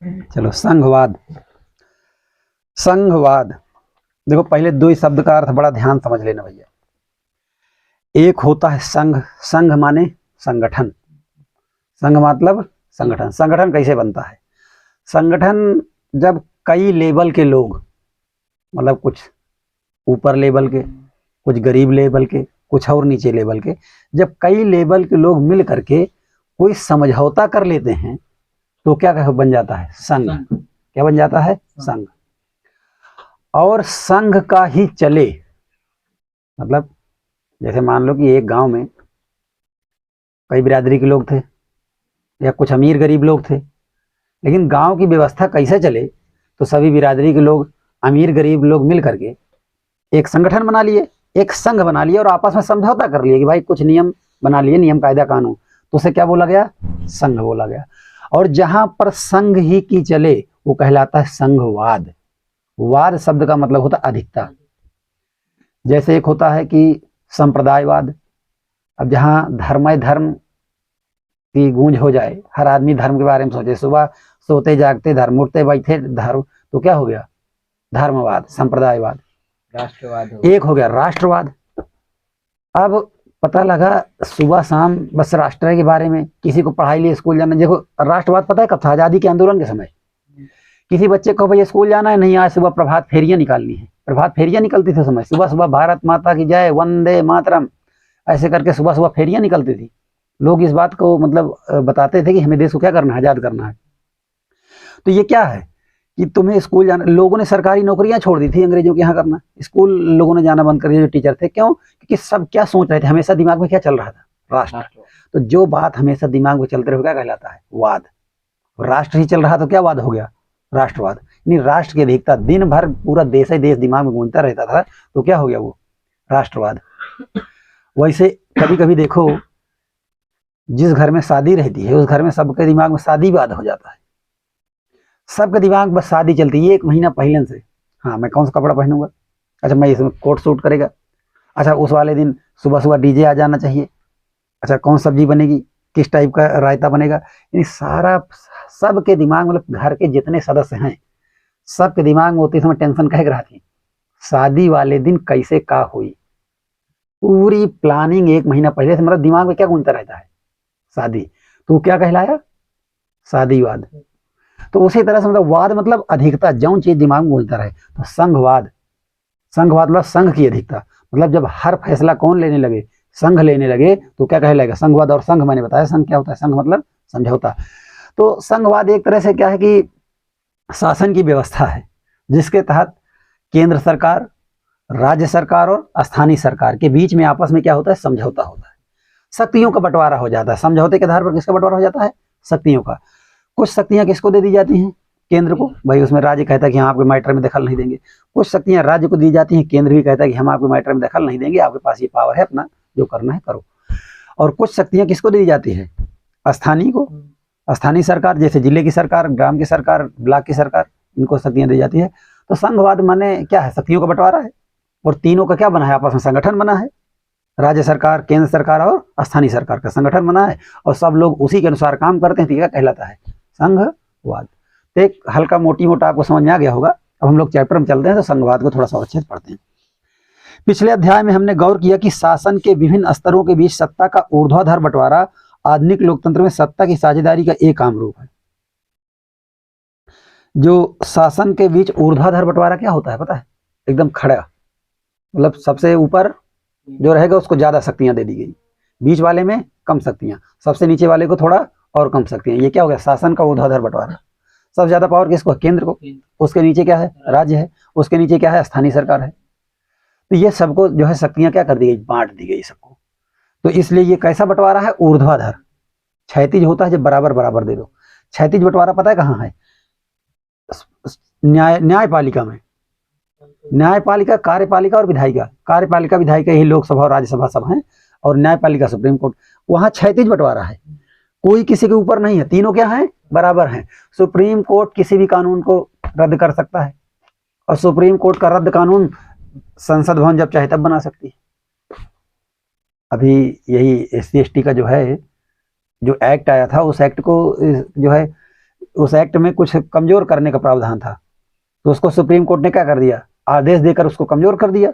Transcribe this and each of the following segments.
चलो, संघवाद। संघवाद, देखो पहले दो ही शब्द का अर्थ बड़ा ध्यान समझ लेना भैया। एक होता है संघ। संघ माने संगठन। संघ मतलब संगठन। संगठन कैसे बनता है? संगठन जब कई लेवल के लोग, मतलब कुछ ऊपर लेवल के, कुछ गरीब लेवल के, कुछ और नीचे लेवल के, जब कई लेवल के लोग मिल करके कोई समझौता कर लेते हैं तो क्या बन जाता है? संघ। क्या बन जाता है? संघ। और संघ का ही चले, मतलब जैसे मान लो कि एक गांव में कई बिरादरी के लोग थे या कुछ अमीर गरीब लोग थे, लेकिन गांव की व्यवस्था कैसे चले तो सभी बिरादरी के लोग, अमीर गरीब लोग मिल करके एक संगठन बना लिए, एक संघ बना लिए और आपस में समझौता कर लिए कि भाई कुछ नियम बना लिए, नियम कायदा कानून, तो उसे क्या बोला गया? संघ बोला गया। और जहां पर संघ ही की चले वो कहलाता है संघवाद। वाद शब्द का मतलब होता है अधिकता। जैसे एक होता है कि संप्रदायवाद। अब जहां धर्म की गूंज हो जाए, हर आदमी धर्म के बारे में सोचे, सुबह सोते जागते धर्म, उठते बैठे धर्म, तो क्या हो गया? धर्मवाद, संप्रदायवाद। राष्ट्रवाद एक हो गया राष्ट्रवाद। अब पता लगा सुबह शाम बस राष्ट्र के बारे में, किसी को पढ़ाई लिए स्कूल जाना। देखो राष्ट्रवाद पता है कब था? आजादी के आंदोलन के समय। किसी बच्चे को भैया स्कूल जाना है, नहीं आज सुबह प्रभात फेरियां निकालनी है। प्रभात फेरियां निकलती थी समय, सुबह सुबह भारत माता की जय, वंदे मातरम, ऐसे करके सुबह सुबह फेरियां निकलती थी। लोग इस बात को मतलब बताते थे कि हमें देश को क्या करना है? आजाद करना है। तो ये क्या है कि तुम्हें स्कूल जाना, लोगों ने सरकारी नौकरियां छोड़ दी थी अंग्रेजों के यहाँ करना, स्कूल लोगों ने जाना बंद कर दिया जो टीचर थे। क्यों? क्योंकि सब क्या सोच रहे थे? हमेशा दिमाग में क्या चल रहा था? राष्ट्र। तो जो बात हमेशा दिमाग में चलते रहे क्या कहलाता है? वाद। राष्ट्र ही चल रहा तो क्या वाद हो गया? राष्ट्रवाद। यानी राष्ट्र की अधिकता, दिन भर पूरा देश ही देश दिमाग में गूंजता रहता था, तो क्या हो गया? वो राष्ट्रवाद। वैसे कभी कभी देखो, जिस घर में शादी रहती है उस घर में सबके दिमाग में शादीवाद हो जाता है। सबके दिमाग बस शादी चलती है, एक महीना पहले से। हाँ, मैं कौन सा कपड़ा पहनूंगा? अच्छा, मैं इसमें कोट सूट करेगा। अच्छा, उस वाले दिन सुबह सुबह डीजे आ जाना चाहिए। अच्छा, कौन सब्जी बनेगी, किस टाइप का रायता बनेगा। यानी सारा सबके दिमाग, मतलब घर के जितने सदस्य हैं सबके दिमाग में होते समय टेंशन कह रहा थी, शादी वाले दिन कैसे का हुई। पूरी प्लानिंग एक महीना पहले से, मतलब दिमाग में क्या गूंजता रहता है? शादी। तो क्या कहलाया? शादीवाद। तो उसी तरह से मतलब वाद मतलब अधिकता, जौन चीज दिमाग में गूंजता रहे। तो संघवाद। संघवाद मतलब संघ की अधिकता। मतलब जब हर फैसला कौन लेने लगे? संघ लेने लगे, तो क्या कहलाएगा? संघवाद। और संघ मैंने बताया संघ क्या होता है? संघ मतलब समझौता। तो संघवाद एक तरह से क्या है कि शासन की व्यवस्था है जिसके तहत केंद्र सरकार, राज्य सरकार और स्थानीय सरकार के बीच में आपस में क्या होता है? समझौता होता है। शक्तियों का बंटवारा हो जाता है। समझौते के आधार पर किसका बंटवारा हो जाता है? शक्तियों का। कुछ शक्तियां किसको दे दी जाती हैं? केंद्र को। भाई उसमें राज्य कहता है कि हम आपके मैटर में दखल नहीं देंगे। कुछ शक्तियां राज्य को दी जाती हैं, केंद्र भी कहता है कि हम आपके मैटर में दखल नहीं देंगे, आपके पास ये पावर है, अपना जो करना है करो। और कुछ शक्तियां किसको दी जाती है? स्थानीय को। स्थानीय सरकार, जैसे जिले की सरकार, ग्राम की सरकार, ब्लॉक की सरकार, इनको शक्तियां दी जाती है। तो संघवाद माने क्या है? शक्तियों का बंटवारा है। और तीनों का क्या बना है? आपस में संगठन बना है। राज्य सरकार, केंद्र सरकार और स्थानीय सरकार का संगठन बना है, और सब लोग उसी के अनुसार काम करते हैं। तो क्या कहलाता है? संघवाद। तो एक हल्का मोटी मोटा आपको समझ में आ गया होगा। अब हम लोग चैप्टर में चलते हैं तो संघवाद को थोड़ा सा अच्छे से पढ़ते हैं। पिछले अध्याय में हमने गौर किया कि शासन के विभिन्न स्तरों के बीच सत्ता का ऊर्ध्वाधर बंटवारा आधुनिक लोकतंत्र में सत्ता की साझेदारी का एक आम रूप है। जो शासन के बीच ऊर्ध्वाधर बंटवारा क्या होता है पता है? एकदम खड़ा, मतलब सबसे ऊपर जो रहेगा उसको ज्यादा शक्तियां दे दी गई, बीच वाले में कम शक्तियां, सबसे नीचे वाले को थोड़ा और कम शक्तियां। ये क्या हो गया? शासन का ऊर्ध्वाधर बंटवारा। सबसे ज्यादा पावर किसको? केंद्र को। उसके नीचे क्या है? राज्य है। उसके नीचे क्या है? स्थानीय सरकार है। तो ये सबको जो है शक्तियां क्या कर दी गई? बांट दी गई सबको। तो इसलिए ये कैसा बंटवारा है? ऊर्ध्वाधर। क्षैतिज होता है जब बराबर बराबर दे दो। क्षैतिज बंटवारा पता है कहाँ है? न्यायपालिका में। न्यायपालिका, कार्यपालिका और विधायिका। कार्यपालिका विधायिका यही लोकसभा और राज्यसभा सब हैं, और न्यायपालिका सुप्रीम कोर्ट। वहां क्षैतिज बंटवारा है, कोई किसी के ऊपर नहीं है, तीनों क्या है? बराबर हैं। सुप्रीम कोर्ट किसी भी कानून को रद्द कर सकता है, और सुप्रीम कोर्ट का रद्द कानून संसद भवन जब चाहे तब बना सकती है। अभी यही SC ST का जो है, जो एक्ट आया था, उस एक्ट को जो है उस एक्ट में कुछ कमजोर करने का प्रावधान था, तो उसको सुप्रीम कोर्ट ने क्या कर दिया, आदेश देकर उसको कमजोर कर दिया।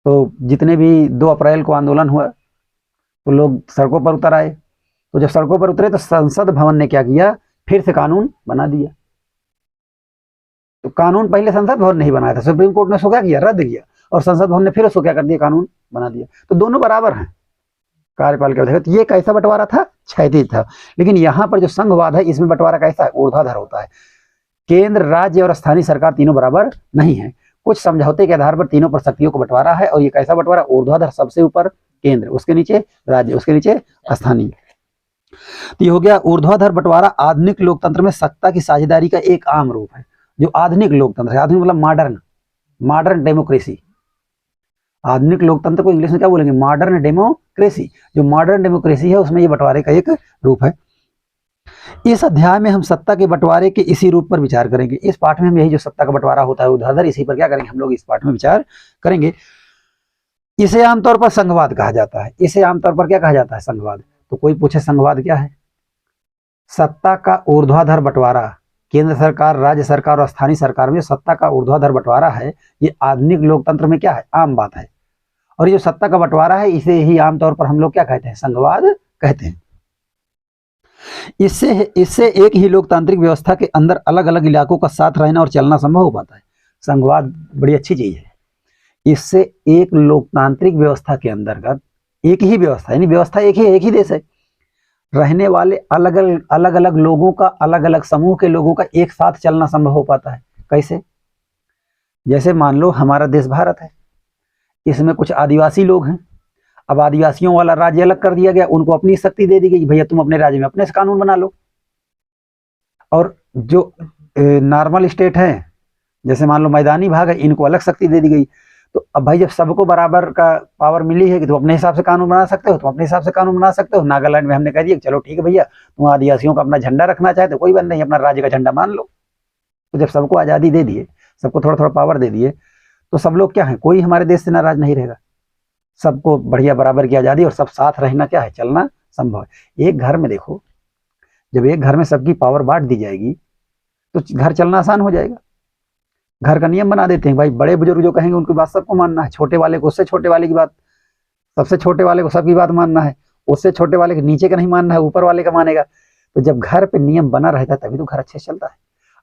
तो जितने भी 2 अप्रैल को आंदोलन हुआ तो लोग सड़कों पर उतर आए। तो जब सड़कों पर उतरे तो संसद भवन ने क्या किया, फिर से कानून बना दिया। तो कानून पहले संसद भवन नहीं बनाया था, सुप्रीम कोर्ट ने उसको क्या किया, रद्द किया, और संसद भवन ने फिर उसको क्या कर दिया, कानून बना दिया। तो दोनों बराबर हैं कार्यपाल के। तो ये कैसा बंटवारा था, क्षैतिज था। लेकिन यहाँ पर जो संघवाद है इसमें बंटवारा कैसा है, ऊर्ध्वाधर होता है। केंद्र, राज्य और स्थानीय सरकार तीनों बराबर नहीं है। कुछ समझौते के आधार पर तीनों पर शक्तियों को बंटवारा है, और ये कैसा बंटवारा, ऊर्ध्वाधर, सबसे ऊपर केंद्र, उसके नीचे राज्य, उसके नीचे स्थानीय। तो ये हो गया ऊर्ध्वाधर बंटवारा। आधुनिक लोकतंत्र में सत्ता की साझेदारी का एक आम रूप है। जो आधुनिक लोकतंत्र है, आधुनिक मतलब मॉडर्न डेमोक्रेसी। आधुनिक लोकतंत्र को इंग्लिश में क्या बोलेंगे, मॉडर्न डेमोक्रेसी। जो मॉडर्न डेमोक्रेसी है उसमें ये बंटवारे का एक रूप है। इस अध्याय में हम सत्ता के बंटवारे के इसी रूप पर विचार करेंगे। इस पाठ में हम यही जो सत्ता का बंटवारा होता है ऊर्ध्वाधर, इसी पर क्या करेंगे हम लोग, इस पाठ में विचार करेंगे। इसे आमतौर पर संघवाद कहा जाता है। इसे आमतौर पर क्या कहा जाता है, संघवाद। तो कोई पूछे संघवाद क्या है, सत्ता का ऊर्ध्वाधर बंटवारा। केंद्र सरकार, राज्य सरकार और स्थानीय सरकार में सत्ता का ऊर्ध्वाधर बंटवारा है, ये आधुनिक लोकतंत्र में क्या है, आम बात है। और ये जो सत्ता का बंटवारा है इसे ही आमतौर पर हम लोग क्या कहते हैं, संघवाद कहते हैं। इससे एक ही लोकतांत्रिक व्यवस्था के अंदर अलग अलग इलाकों का साथ रहना और चलना संभव हो पाता है। संघवाद बड़ी अच्छी चीज है। इससे एक लोकतांत्रिक व्यवस्था के अंतर्गत एक ही व्यवस्था, यानी व्यवस्था एक ही देश है, रहने वाले अलग अलग लोगों का, अलग अलग समूह के लोगों का एक साथ चलना संभव हो पाता है। कैसे, जैसे मान लो हमारा देश भारत है, इसमें कुछ आदिवासी लोग हैं। अब आदिवासियों वाला राज्य अलग कर दिया गया, उनको अपनी शक्ति दे दी गई, भैया तुम अपने राज्य में अपने से कानून बना लो। और जो नॉर्मल स्टेट है, जैसे मान लो मैदानी भाग है, इनको अलग शक्ति दे दी गई। तो अब भाई जब सबको बराबर का पावर मिली है कि तुम अपने हिसाब से कानून बना सकते हो, तुम अपने हिसाब से कानून बना सकते हो। नागालैंड में हमने कह दिया चलो ठीक है भैया, तुम आदिवासियों का अपना झंडा रखना चाहते हो, कोई बात नहीं, अपना राज्य का झंडा मान लो। तो जब सबको आज़ादी दे दिए, सबको थोड़ा थोड़ा पावर दे दिए, तो सब लोग क्या है, कोई हमारे देश से नाराज नहीं रहेगा। सबको बढ़िया बराबर की आज़ादी और सब साथ रहना क्या है, चलना संभव है। एक घर में देखो, जब एक घर में सबकी पावर बांट दी जाएगी तो घर चलना आसान हो जाएगा। घर का नियम बना देते हैं, भाई बड़े बुजुर्ग जो कहेंगे उनकी बात सबको मानना है, छोटे वाले को उससे छोटे वाले की बात, सबसे छोटे वाले को सबकी बात मानना है, उससे छोटे वाले के नीचे का नहीं मानना है, ऊपर वाले का मानेगा। तो जब घर पे नियम बना रहता है तभी तो घर अच्छे से चलता है।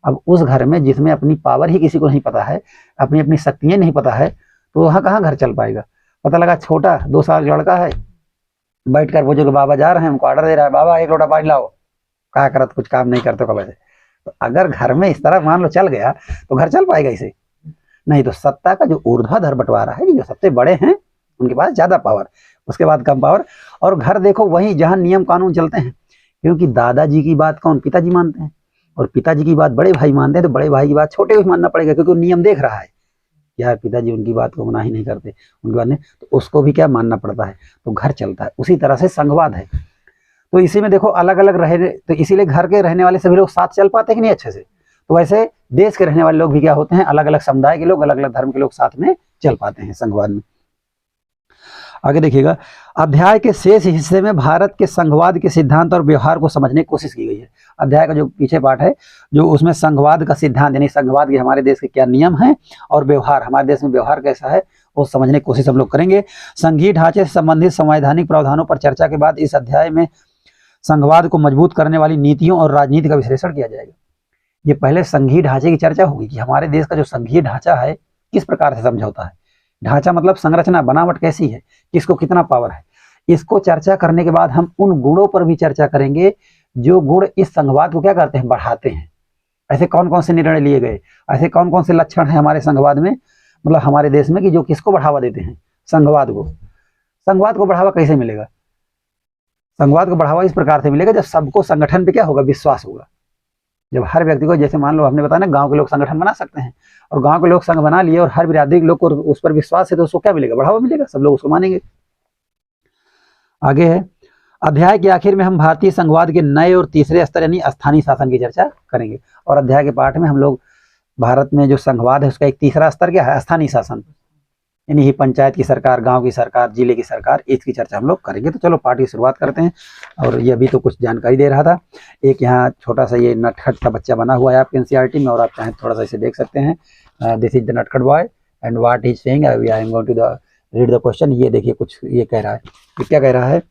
अब उस घर में जिसमें अपनी पावर ही किसी को नहीं पता है, अपनी अपनी शक्तियां नहीं पता है, तो वहाँ कहाँ घर चल पाएगा। पता लगा छोटा 2 साल लड़का है, बैठ कर बुजुर्ग बाबा जा रहे हैं, उनको ऑर्डर दे रहा है, बाबा 1 लोटा पानी लाओ, क्या करत, कुछ काम नहीं करते कब से। तो अगर घर में इस तरह मान लो चल गया तो घर चल पाएगा इसे नहीं। तो सत्ता का जो ऊर्ध्वाधर बंटवारा है, जो सबसे बड़े हैं उनके पास ज्यादा पावर, उसके बाद कम पावर। और घर देखो वहीं जहां नियम कानून चलते हैं, क्योंकि दादाजी की बात कौन, पिताजी मानते हैं, और पिताजी की बात बड़े भाई मानते हैं, तो बड़े भाई की बात छोटे को मानना पड़ेगा, क्योंकि वो नियम देख रहा है यार पिताजी उनकी बात को मना ही नहीं करते, उनकी बात नहीं, तो उसको भी क्या मानना पड़ता है, तो घर चलता है। उसी तरह से संघवाद है। तो इसी में देखो अलग अलग रहे, तो इसीलिए घर के रहने वाले सभी लोग साथ चल पाते हैं कि नहीं अच्छे से। तो वैसे देश के रहने वाले लोग भी क्या होते हैं, अलग अलग समुदाय के लोग, अलग अलग धर्म के लोग साथ में चल पाते हैं संघवाद में। आगे देखिएगा, अध्याय के शेष हिस्से में भारत के संघवाद के सिद्धांत और व्यवहार को समझने की कोशिश की गई है। अध्याय का जो पीछे पार्ट है, जो उसमें संघवाद का सिद्धांत यानी संघवाद के हमारे देश के क्या नियम हैं और व्यवहार, हमारे देश में व्यवहार कैसा है, वो समझने की कोशिश हम लोग करेंगे। संघीय ढांचे से संबंधित संवैधानिक प्रावधानों पर चर्चा के बाद इस अध्याय में संघवाद को मजबूत करने वाली नीतियों और राजनीति का विश्लेषण किया जाएगा। ये पहले संघीय ढांचे की चर्चा होगी कि हमारे देश का जो संघीय ढांचा है किस प्रकार से समझौता है। ढांचा मतलब संरचना, बनावट कैसी है, किसको कितना पावर है। इसको चर्चा करने के बाद हम उन गुणों पर भी चर्चा करेंगे जो गुण इस संघवाद को क्या करते हैं, बढ़ाते हैं। ऐसे कौन कौन से निर्णय लिए गए, ऐसे कौन कौन से लक्षण हैं हमारे संघवाद में, मतलब हमारे देश में, कि जो किसको बढ़ावा देते हैं, संघवाद को। संघवाद को बढ़ावा कैसे मिलेगा, संघवाद को बढ़ावा इस प्रकार से मिलेगा जब सबको संगठन पे क्या होगा, विश्वास होगा। जब हर व्यक्ति को, जैसे मान लो हमने बताया ना, गांव के लोग संगठन बना सकते हैं, और गांव के लोग संघ बना लिए और हर बिरादरी के लोग को उस पर विश्वास है, तो उसको क्या मिलेगा, बढ़ावा मिलेगा, सब लोग उसको मानेंगे। आगे है, अध्याय के आखिर में हम भारतीय संघवाद के नए और तीसरे स्तर यानी स्थानीय शासन की चर्चा करेंगे। और अध्याय के पाठ में हम लोग भारत में जो संघवाद है उसका एक तीसरा स्तर क्या है, स्थानीय शासन। यानी ही पंचायत की सरकार, गांव की सरकार, जिले की सरकार, इसकी चर्चा हम लोग करेंगे। तो चलो पाठ की शुरुआत करते हैं। और ये अभी तो कुछ जानकारी दे रहा था। एक यहाँ छोटा सा ये नटखट का बच्चा बना हुआ है आपके एनसीईआरटी में, और आप चाहें थोड़ा सा इसे देख सकते हैं। दिस इज द नटखट boy and what is saying, I am going to the read the question. ये देखिए कुछ ये कह रहा है। ये क्या कह रहा है?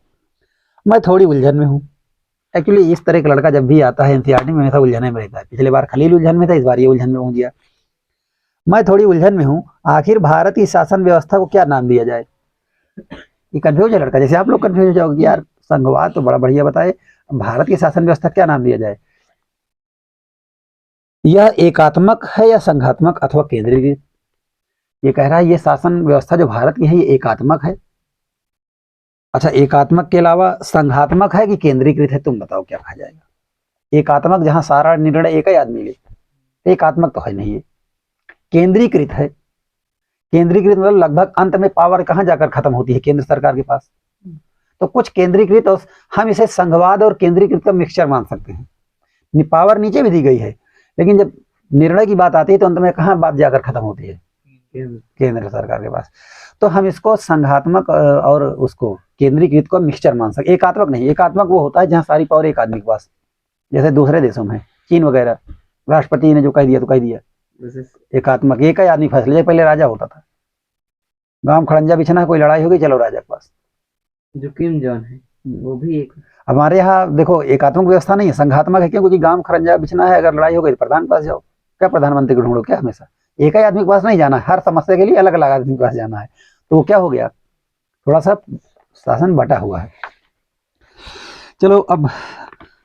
मैं थोड़ी उलझन में हूँ। एक्चुअली इस तरह का लड़का जब भी आता है एनसीईआरटी में हमेशा उलझने में रहता है। पिछले बार खलील उलझन में था, इस बार ये उलझन में हो गया। मैं थोड़ी उलझन में हूँ, आखिर भारत की शासन व्यवस्था को क्या नाम दिया जाए? ये कंफ्यूज है लड़का, जैसे आप लोग कंफ्यूज हो जाओगे यार संघवाद तो बड़ा बढ़िया बताए, भारत की शासन व्यवस्था क्या नाम दिया जाए? यह एकात्मक है या संघात्मक अथवा केंद्रीकृत? ये कह रहा है ये शासन व्यवस्था जो भारत की है ये एकात्मक है। अच्छा, एकात्मक के अलावा संघात्मक है कि केंद्रीकृत है? तुम बताओ क्या कहा जाएगा? एकात्मक जहां सारा निर्णय एक ही आदमी ले, एकात्मक तो है नहीं ये, केंद्रीकृत है। केंद्रीकृत मतलब लगभग अंत में पावर कहां जाकर खत्म होती है? केंद्र सरकार के पास। तो कुछ केंद्रीकृत, और हम इसे संघवाद और केंद्रीकृत का मिक्सचर मान सकते हैं। पावर नीचे भी दी गई है, लेकिन जब निर्णय की बात आती है तो अंत में कहां बात जाकर खत्म होती है? केंद्र सरकार के पास। तो हम इसको संघात्मक और उसको केंद्रीकृत को मिक्सचर मान सकते, एकात्मक नहीं। एकात्मक वो होता है जहां सारी पावर एक आदमी के पास, जैसे दूसरे देशों में चीन वगैरह, राष्ट्रपति ने जो कह दिया तो कह दिया। एकात्मक एक ही आदमी फैसले, पहले राजा होता था, गांव खड़ंजा बिछना, कोई लड़ाई हो गई चलो राजा के पास। जो किम जॉन है वो भी एक, हमारे यहाँ देखो एकात्मक व्यवस्था नहीं है, संघात्मक है। क्यों? क्योंकि गांव खड़ंजा बिछना है, अगर लड़ाई हो गई तो प्रधान के पास जाओ। क्या प्रधानमंत्री को ढूंढो क्या? हमेशा एक ही आदमी के पास नहीं जाना है, हर समस्या के लिए अलग अलग आदमी के पास जाना है। तो वो क्या हो गया? थोड़ा सा शासन बटा हुआ है। चलो अब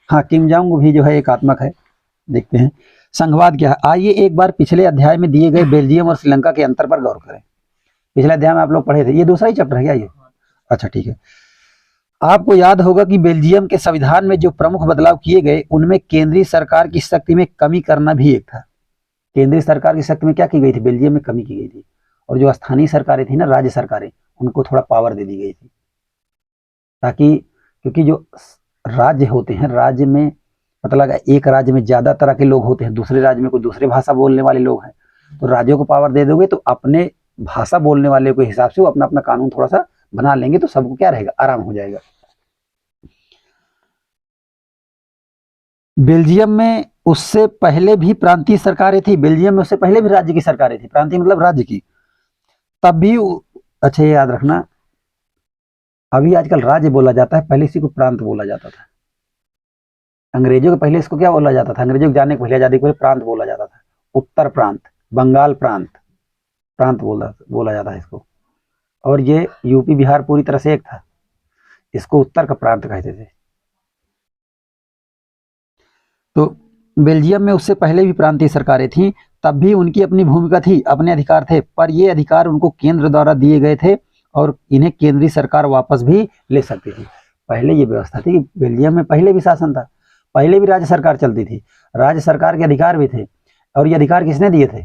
हाँ, किम जोंग भी जो है एकात्मक है। देखते हैं संघवाद क्या है। आइए एक बार पिछले अध्याय में दिए गए बेल्जियम और श्रीलंका के अंतर पर गौर करें। पिछले अध्याय में आप लोग पढ़े थे, ये दूसरा ही चैप्टर है क्या ये? अच्छा ठीक है। आपको याद होगा कि बेल्जियम के संविधान में जो प्रमुख बदलाव किए गए उनमें केंद्रीय सरकार की शक्ति में कमी करना भी एक था। केंद्रीय सरकार की शक्ति में क्या की गई थी? बेल्जियम में कमी की गई थी। और जो स्थानीय सरकारें थी ना, राज्य सरकारें, उनको थोड़ा पावर दे दी गई थी, ताकि क्योंकि जो राज्य होते हैं, राज्य में पता लगा एक राज्य में ज्यादा तरह के लोग होते हैं, दूसरे राज्य में कोई दूसरे भाषा बोलने वाले लोग हैं, तो राज्यों को पावर दे दोगे तो अपने भाषा बोलने वाले के हिसाब से वो अपना अपना कानून थोड़ा सा बना लेंगे, तो सबको क्या रहेगा? आराम हो जाएगा। बेल्जियम में उससे पहले भी प्रांतीय सरकारें थी। बेल्जियम में उससे पहले भी राज्य की सरकारें थी। प्रांतीय मतलब राज्य की। तब भी अच्छा ये याद रखना, अभी आजकल राज्य बोला जाता है, पहले इसी को प्रांत बोला जाता था। अंग्रेजों के पहले इसको क्या बोला जाता था? अंग्रेजों के जाने के पहले, आजादी के पहले प्रांत बोला जाता था। उत्तर प्रांत, बंगाल प्रांत, प्रांत बोला जाता है इसको। और ये यूपी बिहार पूरी तरह से एक था, इसको उत्तर का प्रांत कहते थे। तो बेल्जियम में उससे पहले भी प्रांतीय सरकारें थीं, तब भी उनकी अपनी भूमिका थी, अपने अधिकार थे, पर ये अधिकार उनको केंद्र द्वारा दिए गए थे और इन्हें केंद्रीय सरकार वापस भी ले सकती थी। पहले ये व्यवस्था थी कि बेल्जियम में पहले भी शासन था, पहले भी राज्य सरकार चलती थी, राज्य सरकार के अधिकार भी थे। और ये अधिकार किसने दिए थे?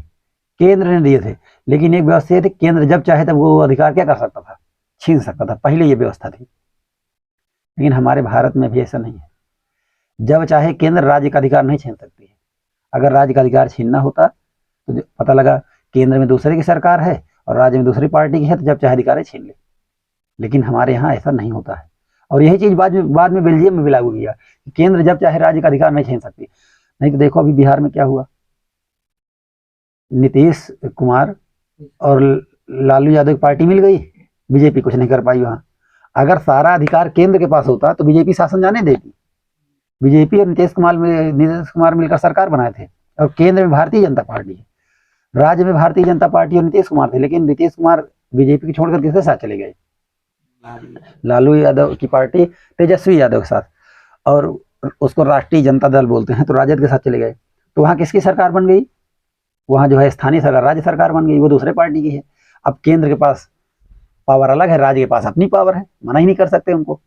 केंद्र ने दिए थे। लेकिन एक व्यवस्था थी, केंद्र जब चाहे तब वो अधिकार क्या कर सकता था? छीन सकता था। पहले ये व्यवस्था थी। लेकिन हमारे भारत में भी ऐसा नहीं है, जब चाहे केंद्र राज्य का अधिकार नहीं छीन सकती है। अगर राज्य का अधिकार छीनना होता तो पता लगा केंद्र में दूसरे की सरकार है और राज्य में दूसरी पार्टी की है, तो जब चाहे अधिकार छीन ले। लेकिन हमारे यहाँ ऐसा नहीं होता है। और यही चीज बाद में बेल्जियम में भी लागू किया, केंद्र जब चाहे राज्य का अधिकार नहीं छीन सकती। नहीं तो देखो अभी बिहार में क्या हुआ, नीतीश कुमार और लालू यादव की पार्टी मिल गई, बीजेपी कुछ नहीं कर पाई वहां। अगर सारा अधिकार केंद्र के पास होता तो बीजेपी शासन जाने देती। बीजेपी और नीतीश कुमार मिलकर सरकार बनाए थे, और केंद्र में भारतीय जनता पार्टी है, राज्य में भारतीय जनता पार्टी और नीतीश कुमार थे। लेकिन नीतीश कुमार बीजेपी की छोड़कर किसके साथ चले गए? लालू यादव की पार्टी तेजस्वी यादव के साथ, और उसको राष्ट्रीय जनता दल बोलते हैं, तो राजद के साथ चले गए। तो वहां किसकी सरकार बन गई? वहां जो है स्थानीय सरकार, राज्य सरकार बन गई, वो दूसरे पार्टी की है। अब केंद्र के पास पावर अलग है, राज्य के पास अपनी पावर है, मना ही नहीं कर सकते उनको।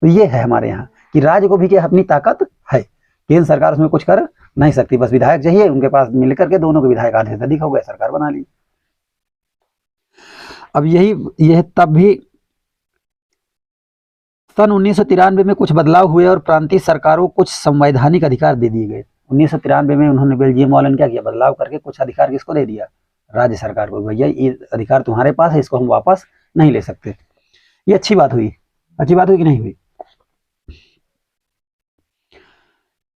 तो ये है हमारे यहाँ कि राज्य को भी क्या अपनी ताकत है, केंद्र सरकार उसमें कुछ कर नहीं सकती। बस विधायक चाहिए, उनके पास मिलकर के दोनों के विधायक आधे से अधिक हो गए, सरकार बना ली। अब यह तब भी सन 1993 में कुछ बदलाव हुए और प्रांतीय सरकारों को कुछ संवैधानिक अधिकार दे दिए गए। 1993 में उन्होंने बेल्जियम वालों ने क्या किया? बदलाव करके कुछ अधिकार किसको दे दिया? राज्य सरकार को, भैया ये अधिकार तुम्हारे पास है, इसको हम वापस नहीं ले सकते। ये अच्छी बात हुई, अच्छी बात हुई कि नहीं हुई।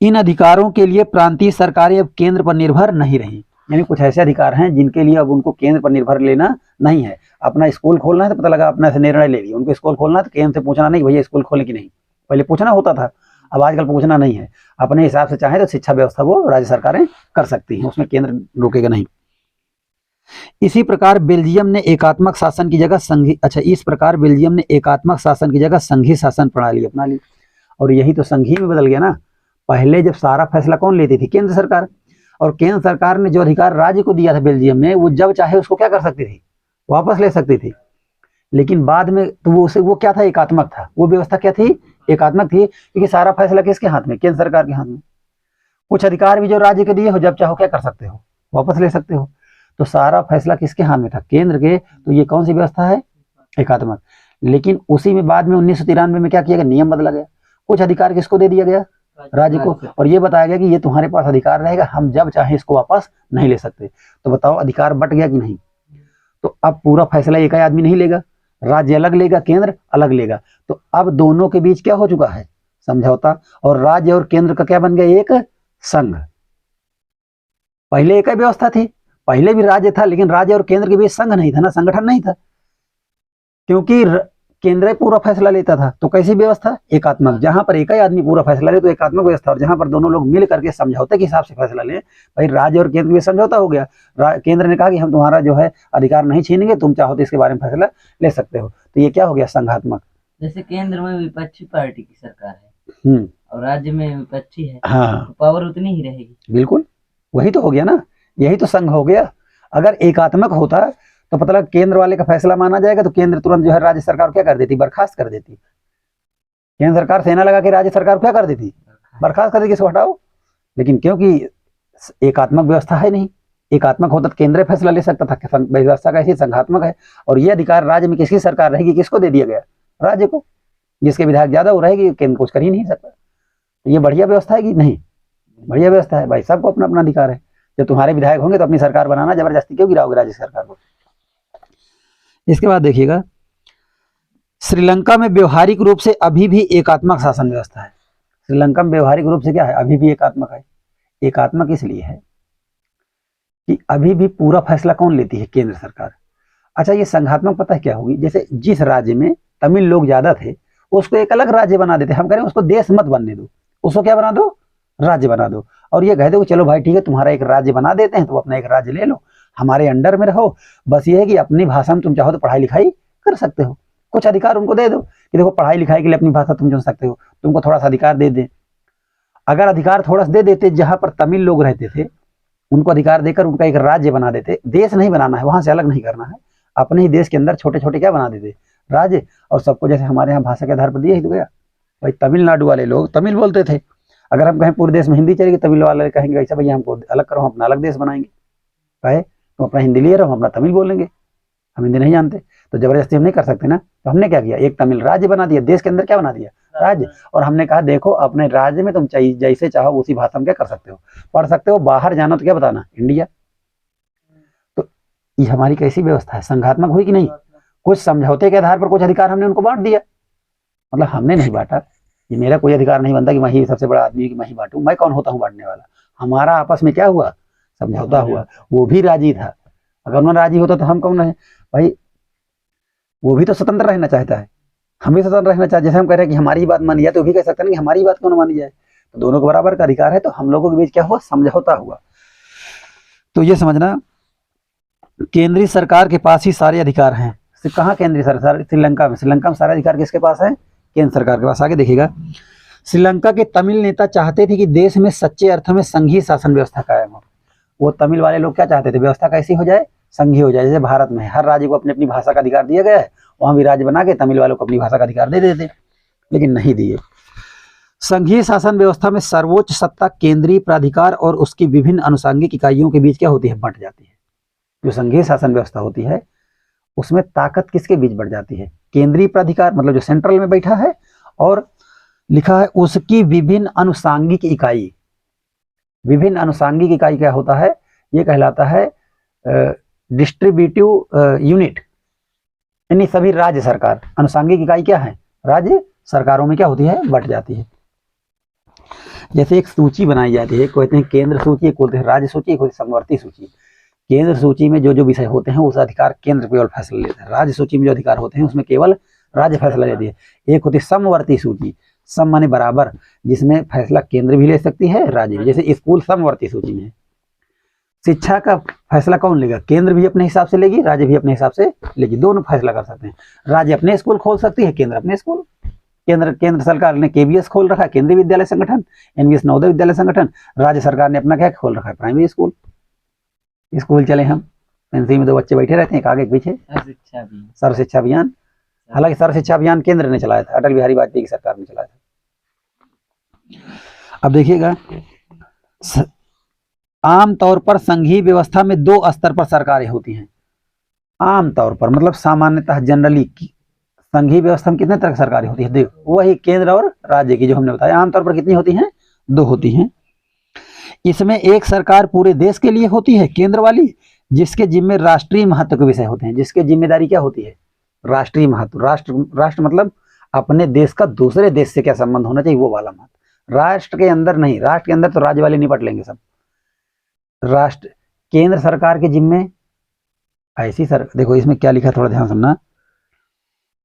इन अधिकारों के लिए प्रांतीय सरकारें अब केंद्र पर निर्भर नहीं रही, यानी कुछ ऐसे अधिकार हैं जिनके लिए अब उनको केंद्र पर निर्भर लेना नहीं है। अपना स्कूल खोलना है तो पता लगा अपना से निर्णय ले लिया, उनको स्कूल खोलना है तो केंद्र से पूछना नहीं भैया स्कूल खोले कि नहीं, पहले पूछना होता था, अब आजकल पूछना नहीं है। अपने हिसाब से चाहे तो शिक्षा व्यवस्था को राज्य सरकारें कर सकती हैं, उसमें केंद्र रोकेगा नहीं। इसी प्रकार बेल्जियम ने एकात्मक शासन की जगह संघी इस प्रकार बेल्जियम ने एकात्मक शासन की जगह संघीय शासन प्रणाली अपना ली, और यही तो संघीय में बदल गया ना। पहले जब सारा फैसला कौन लेती थी, केंद्र सरकार, और केंद्र सरकार ने जो अधिकार राज्य को दिया था बेल्जियम में, वो जब चाहे उसको क्या कर सकती थी, वापस ले सकती थी। लेकिन बाद में तो वो क्या था, एकात्मक था, वो व्यवस्था क्या थी, एकात्मक थी, क्योंकि सारा फैसला किसके हाथ में, केंद्र सरकार के हाथ में। कुछ अधिकार भी जो राज्य के दिए हो, जब चाहो क्या कर सकते हो, वापस ले सकते हो। तो सारा फैसला किसके हाथ में था, केंद्र के। तो ये कौन सी व्यवस्था है, एकात्मक। लेकिन उसी में बाद में 1993 में क्या किया गया, नियम बदला गया, कुछ अधिकार किसको दे दिया गया, राज्य को, और ये बताया गया कि ये तुम्हारे पास अधिकार रहेगा, हम जब चाहे इसको वापस नहीं ले सकते। तो बताओ अधिकार बट गया कि नहीं। तो अब पूरा फैसला एक ही आदमी नहीं लेगा, राज्य अलग लेगा, केंद्र अलग लेगा। तो अब दोनों के बीच क्या हो चुका है, समझौता, और राज्य और केंद्र का क्या बन गया, एक संघ। पहले एक ही व्यवस्था थी, पहले भी राज्य था, लेकिन राज्य और केंद्र के बीच संघ नहीं था ना, संगठन नहीं था, क्योंकि केंद्र पूरा फैसला लेता था। तो कैसी व्यवस्था, एकात्मक, जहां पर एक ही आदमी पूरा फैसला ले तो एकात्मक व्यवस्था, और जहां पर दोनों लोग मिल करके समझौते के हिसाब से फैसला लें, भाई राज्य और केंद्र में समझौता हो गया। केंद्र ने कहा कि हम तुम्हारा जो है अधिकार नहीं छीनेंगे, तुम चाहो तो इसके बारे में फैसला ले सकते हो। तो ये क्या हो गया, संघात्मक। जैसे केंद्र में विपक्षी पार्टी की सरकार है और राज्य में विपक्षी है, हाँ, तो पावर उतनी ही रहेगी। बिल्कुल, वही तो हो गया ना, यही तो संघ हो गया। अगर एकात्मक होता तो पता लगा केंद्र वाले का फैसला माना जाएगा, तो केंद्र तुरंत जो है राज्य सरकार क्या कर देती, बर्खास्त कर देती। केंद्र सरकार सेना लगा के राज्य सरकार क्या कर देती, बर्खास्त कर देती, इसको हटाओ। लेकिन क्योंकि एकात्मक व्यवस्था है नहीं, एकात्मक होता तो केंद्र फैसला ले सकता था, व्यवस्था कैसी, संघात्मक है। और ये अधिकार राज्य में किसकी सरकार रहेगी, किसको दे दिया गया, राज्य को। जिसके विधायक ज्यादा वो रहेगी, केंद्र कुछ कर ही नहीं सकता। तो ये बढ़िया व्यवस्था है कि नहीं, बढ़िया व्यवस्था है भाई, सबको अपना अपना अधिकार है। जब तुम्हारे विधायक होंगे तो अपनी सरकार बनाना, जबरदस्ती क्यों गिराओगे राज्य सरकार को। इसके बाद देखिएगा, श्रीलंका में व्यवहारिक रूप से अभी भी एकात्मक शासन व्यवस्था है। श्रीलंका में व्यवहारिक रूप से क्या है, अभी भी एकात्मक है। एकात्मक इसलिए है कि अभी भी पूरा फैसला कौन लेती है, केंद्र सरकार। अच्छा, ये संघात्मक पता है क्या होगी, जैसे जिस राज्य में तमिल लोग ज्यादा थे उसको एक अलग राज्य बना देते, हम कह रहे हैं उसको देश मत बनने दो, उसको क्या बना दो, राज्य बना दो। और ये कह दो चलो भाई ठीक है, तुम्हारा एक राज्य बना देते हैं, तो अपना एक राज्य ले लो, हमारे अंडर में रहो। बस ये है कि अपनी भाषा में तुम चाहो तो पढ़ाई लिखाई कर सकते हो, कुछ अधिकार उनको दे दो कि देखो पढ़ाई लिखाई के लिए अपनी भाषा तुम चुन सकते हो, तुमको थोड़ा सा अधिकार दे दे। अगर अधिकार थोड़ा सा दे देते, जहां पर तमिल लोग रहते थे उनको अधिकार देकर उनका एक राज्य बना देते, देश नहीं बनाना है, वहां से अलग नहीं करना है, अपने ही देश के अंदर छोटे छोटे क्या बना देते, राज्य। और सबको जैसे हमारे यहाँ भाषा के आधार पर दिया ही तो गया। भाई तमिलनाडु वाले लोग तमिल बोलते थे, अगर हम कहें पूरे देश में हिंदी चलेगी, तमिल वाले कहेंगे ऐसा भैया हमको अलग करो, हम अपना अलग देश बनाएंगे। कहे तुम अपना हिंदी ले रहे हो, हम अपना तमिल बोलेंगे, हम हिंदी नहीं जानते, तो जबरदस्ती हम नहीं कर सकते ना। तो हमने क्या किया, एक तमिल राज्य बना दिया, देश के अंदर क्या बना दिया, राज्य। और हमने कहा देखो अपने राज्य में तुम चाहिए जैसे चाहो उसी भाषा में क्या कर सकते हो, पढ़ सकते हो, बाहर जाना तो क्या बताना, इंडिया। तो ये हमारी कैसी व्यवस्था है, संघात्मक हुई कि नहीं। कुछ समझौते के आधार पर कुछ अधिकार हमने उनको बांट दिया, मतलब हमने नहीं बांटा। ये मेरा कोई अधिकार नहीं बनता कि मैं ही सबसे बड़ा आदमी कि मैं ही बांटूं, मैं कौन होता हूँ बांटने वाला। हमारा आपस में क्या हुआ, समझौता हुआ, वो भी राजी था। अगर उन्होंने राजी होता तो हम कौन रहे भाई, वो भी तो स्वतंत्र रहना चाहता है, हम भी स्वतंत्र रहना चाहते। जैसे हम कह रहे हैं कि हमारी ही बात मानी जाए, तो वो भी कह सकते हैं कि हमारी बात क्यों ना मानी जाए। तो दोनों को बराबर का अधिकार है, तो हम लोगों के बीच क्या हुआ, समझौता हुआ। तो ये समझना, केंद्रीय सरकार के पास ही सारे अधिकार हैं। कहाँ केंद्रीय सरकार, श्रीलंका में। श्रीलंका में सारे अधिकार किसके पास है, केंद्र सरकार के पास। आगे देखिएगा, श्रीलंका के तमिल नेता चाहते थे कि देश में सच्चे अर्थों में संघीय शासन व्यवस्था कायम हो। वो तमिल वाले लोग क्या चाहते थे, व्यवस्था कैसी हो जाए, संघीय हो जाए। जैसे भारत में हर राज्य को अपनी अपनी भाषा का अधिकार दिया गया है, वहां भी राज्य बना के तमिल वालों को अपनी भाषा का अधिकार दे देते, लेकिन नहीं दिए। संघीय शासन व्यवस्था में सर्वोच्च सत्ता केंद्रीय प्राधिकार और उसकी विभिन्न अनुषंगिक इकाइयों के बीच क्या होती है, बंट जाती है। जो संघीय शासन व्यवस्था होती है उसमें ताकत किसके बीच बढ़ जाती है, केंद्रीय प्राधिकार मतलब जो सेंट्रल में बैठा है, और लिखा है उसकी विभिन्न अनुषांगिक इकाई। विभिन्न अनुषांगिक इकाई क्या होता है, ये कहलाता है डिस्ट्रीब्यूटिव यूनिट, यानी सभी राज्य सरकार, अनुषंगिक इकाई क्या है, राज्य सरकारों में क्या होती है, बट जाती है। जैसे एक सूची बनाई जाती है, कहते हैं केंद्र सूची, एक बोलते हैं राज्य सूची, एक होती है समवर्ती सूची। केंद्र सूची में जो जो विषय होते हैं उस अधिकार केंद्र केवल फैसला लेता है, राज्य सूची में जो अधिकार होते हैं उसमें केवल राज्य फैसला लेती है। एक होती है समवर्ती सूची, सम माने बराबर, जिसमें फैसला केंद्र भी ले सकती है राज्य भी, जैसे स्कूल समवर्ती सूची में है। शिक्षा का फैसला कौन लेगा, केंद्र भी अपने हिसाब से लेगी, राज्य भी अपने हिसाब से लेगी, दोनों फैसला कर सकते हैं। राज्य अपने स्कूल खोल सकती है, केंद्र अपने स्कूल। केंद्र सरकार ने केबीएस खोल रखा है, केंद्रीय विद्यालय संगठन, एनवीएस नवोदय विद्यालय संगठन। राज्य सरकार ने अपना क्या खोल रखा है, प्राइमरी स्कूल। स्कूल चले हम, एनसी में 2 बच्चे बैठे रहते हैं, एक आगे एक पीछे, सर्व शिक्षा अभियान। हालांकि सर्व शिक्षा अभियान केंद्र ने चलाया था, अटल बिहारी वाजपेयी की सरकार ने चलाया था। अब देखिएगा, आमतौर पर संघीय व्यवस्था में 2 स्तर पर सरकारें होती हैं। आमतौर पर मतलब सामान्यतः जनरली संघीय व्यवस्था में कितने तरह की सरकारें होती है, देखो वही केंद्र और राज्य की जो हमने बताया। आमतौर पर कितनी होती हैं, 2 होती हैं। इसमें एक सरकार पूरे देश के लिए होती है, केंद्र वाली, जिसके जिम्मे राष्ट्रीय महत्व के विषय होते हैं। जिसके जिम्मेदारी क्या होती है, राष्ट्रीय महत्व। राष्ट्र मतलब अपने देश का दूसरे देश से क्या संबंध होना चाहिए, वो वाला महत्व। राष्ट्र के अंदर नहीं, राष्ट्र के अंदर तो राज्य वाले निपट लेंगे सब। राष्ट्र केंद्र सरकार के जिम्मे ऐसी देखो इसमें क्या लिखा, थोड़ा ध्यान सुनना।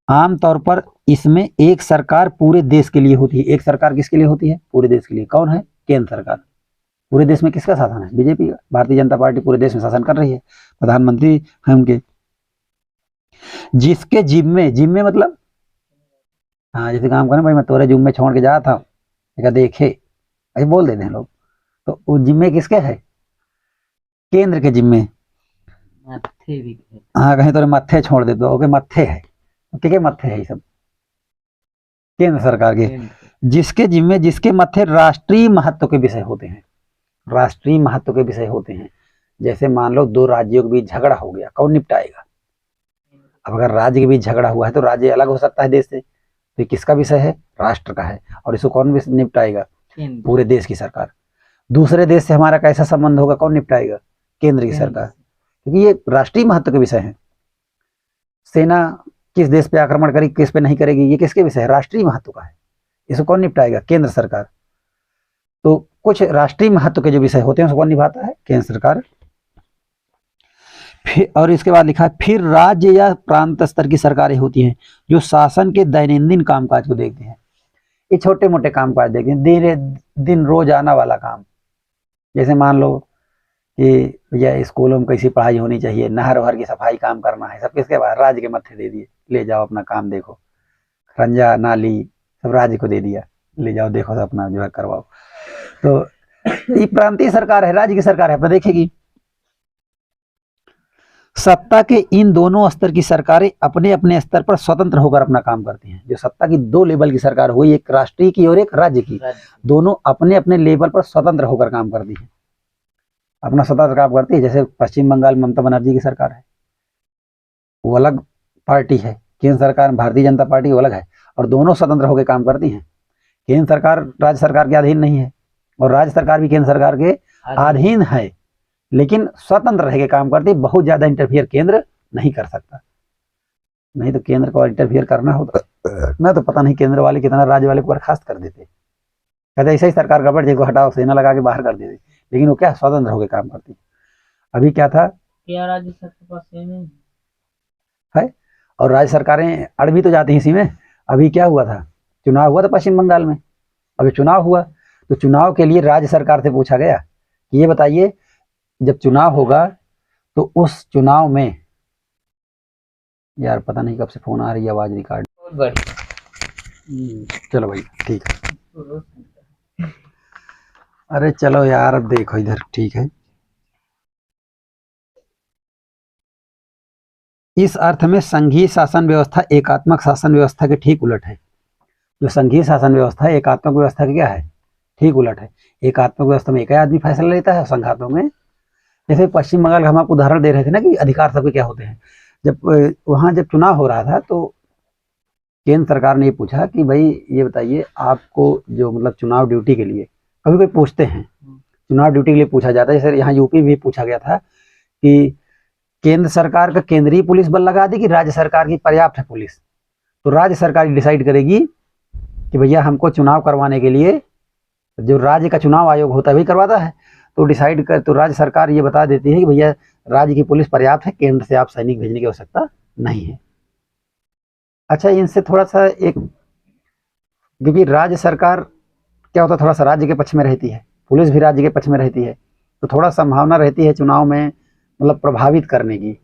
आमतौर पर इसमें एक सरकार पूरे देश के लिए होती है। एक सरकार किसके लिए होती है, पूरे देश के लिए। कौन है, केंद्र सरकार। पूरे देश में किसका शासन है, बीजेपी का, भारतीय जनता पार्टी पूरे देश में शासन कर रही है, प्रधानमंत्री है उनके। जिसके जिम्मे मतलब, हाँ जैसे काम करें भाई, मैं तोरे जिम्मे छोड़ के जा था, देखे ऐसे बोल देते हैं लोग, तो वो जिम्मे किसके है, केंद्र के जिम्मे। हाँ कहीं तोरे मत्थे छोड़ दे तो ओके, मत्थे है, ठीक मत्थे है, ये सब केंद्र सरकार के। जिसके जिम्मे, जिसके मत्थे राष्ट्रीय महत्व के विषय होते हैं। राष्ट्रीय महत्व के विषय होते हैं। जैसे मान लो 2 राज्यों के बीच झगड़ा हो गया, कौन निपटाएगा। अब अगर राज्य के बीच झगड़ा हुआ है तो राज्य अलग हो सकता है देश से, तो किसका विषय है, राष्ट्र का है। और इसको कौन निपटाएगा, पूरे देश की सरकार। दूसरे देश से हमारा कैसा संबंध होगा, कौन निपटाएगा, केंद्र की सरकार, क्योंकि ये राष्ट्रीय महत्व के विषय हैं। सेना किस देश पे आक्रमण करेगी, किस पे नहीं करेगी, ये किसके विषय है, राष्ट्रीय महत्व का है। इसको कौन निपटाएगा, केंद्र सरकार। तो कुछ राष्ट्रीय महत्व के जो विषय होते हैं उसको कौन निभाता है, केंद्र सरकार। फिर और इसके बाद लिखा है, फिर राज्य या प्रांत स्तर की सरकारें होती हैं जो शासन के दैनंदिन कामकाज को देखते हैं। ये छोटे मोटे कामकाज देखते हैं, दिन रोजाना वाला काम। जैसे मान लो कि भैया स्कूलों में कैसी पढ़ाई होनी चाहिए, नहर वहर की सफाई काम करना है, सब किसके बाद, राज्य के मत्थे दे दिए, ले जाओ अपना काम देखो। खरंजा नाली सब राज्य को दे दिया, ले जाओ देखो तो अपना जो है करवाओ। तो ये प्रांतीय सरकार है, राज्य की सरकार है, अपना देखेगी। सत्ता के इन दोनों स्तर की सरकारें अपने अपने स्तर पर स्वतंत्र होकर अपना काम करती हैं। जो सत्ता की 2 लेवल की सरकार हुई, एक राष्ट्रीय की और एक राज्य की, दोनों अपने अपने लेवल पर स्वतंत्र होकर काम करती है, अपना स्वतंत्र काम करती है। जैसे पश्चिम बंगाल ममता बनर्जी की सरकार है, वो अलग पार्टी है, केंद्र सरकार भारतीय जनता पार्टी वो अलग है, और दोनों स्वतंत्र होकर काम करती हैं। केंद्र सरकार राज्य सरकार के अधीन नहीं है, और राज्य सरकार भी केंद्र सरकार के अधीन है, लेकिन स्वतंत्र रह के काम करती। बहुत ज्यादा इंटरफियर केंद्र नहीं कर सकता, नहीं तो केंद्र को इंटरफियर करना होता ना तो पता नहीं केंद्र वाले कितना राज्य वाले को बर्खास्त कर देते, कहते ऐसा ही सरकार गड़बड़, जिसको हटाओ, सेना लगा के बाहर कर देते। लेकिन वो क्या, स्वतंत्र होकर काम करती। अभी क्या था, क्या राज्य सरकार है, और राज्य सरकारें अड़ भी तो जाती हैं इसी में। अभी क्या हुआ था, चुनाव हुआ था पश्चिम बंगाल में। अभी चुनाव हुआ तो चुनाव के लिए राज्य सरकार से पूछा गया कि ये बताइए, जब चुनाव होगा तो उस चुनाव में, यार पता नहीं कब से फोन आ रही है, आवाज रिकॉर्ड। चलो भाई ठीक है, अरे चलो यार, अब देखो इधर, ठीक है। इस अर्थ में संघीय शासन व्यवस्था एकात्मक शासन व्यवस्था के ठीक उलट है। जो संघीय शासन व्यवस्था है एकात्मक व्यवस्था की क्या है, ठीक उलट है। एकात्मक व्यवस्था में एक ही आदमी फैसला लेता है, संघात्मक में, जैसे पश्चिम बंगाल का हम आपको उदाहरण दे रहे थे ना कि अधिकार सबके क्या होते हैं। जब वहाँ जब चुनाव हो रहा था तो केंद्र सरकार ने ये पूछा कि भाई ये बताइए, आपको जो मतलब चुनाव ड्यूटी के लिए कभी कोई पूछते हैं, चुनाव ड्यूटी के लिए पूछा जाता है। जैसे यहाँ यूपी भी पूछा गया था कि केंद्र सरकार का केंद्रीय पुलिस बल लगा दी कि राज्य सरकार की पर्याप्त है पुलिस, तो राज्य सरकार डिसाइड करेगी कि भैया हमको चुनाव करवाने के लिए, जो राज्य का चुनाव आयोग होता है वही करवाता है, तो डिसाइड कर, तो राज्य सरकार ये बता देती है कि भैया राज्य की पुलिस पर्याप्त है, केंद्र से आप सैनिक भेजने की आवश्यकता नहीं है। अच्छा, इनसे थोड़ा सा एक, क्योंकि राज्य सरकार क्या होता है, थोड़ा सा राज्य के पक्ष में रहती है, पुलिस भी राज्य के पक्ष में रहती है, तो थोड़ा संभावना रहती है चुनाव में मतलब प्रभावित करने की,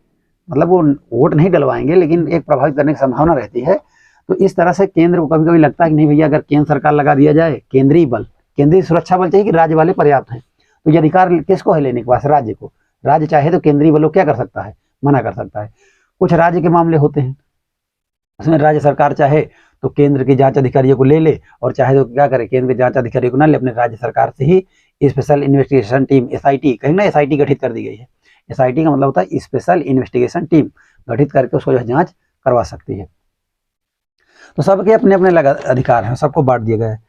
मतलब वो वोट नहीं डलवाएंगे लेकिन एक प्रभावित करने की संभावना रहती है। तो इस तरह से केंद्र को कभी कभी लगता है कि नहीं भैया, अगर केंद्र सरकार लगा दिया जाए केंद्रीय बल, केंद्रीय सुरक्षा बल चाहिए कि राज्य वाले पर्याप्त हैं, तो ये अधिकार किसको है लेने के पास? राज्य को। राज्य चाहे तो केंद्रीय बलों क्या कर सकता है? मना कर सकता है। कुछ राज्य के मामले होते हैं उसमें राज्य सरकार चाहे तो केंद्र की जांच अधिकारियों को ले ले, और चाहे तो क्या करे, केंद्र के जांच अधिकारियों को ना ले, अपने राज्य सरकार से ही स्पेशल इन्वेस्टिगेशन टीम, SIT, कहीं ना SIT गठित कर दी गई है। SIT का मतलब होता है स्पेशल इन्वेस्टिगेशन टीम, गठित करके उसको जो है जांच करवा सकती है। तो सबके अपने अपने अधिकार हैं, सबको बांट दिया गया है।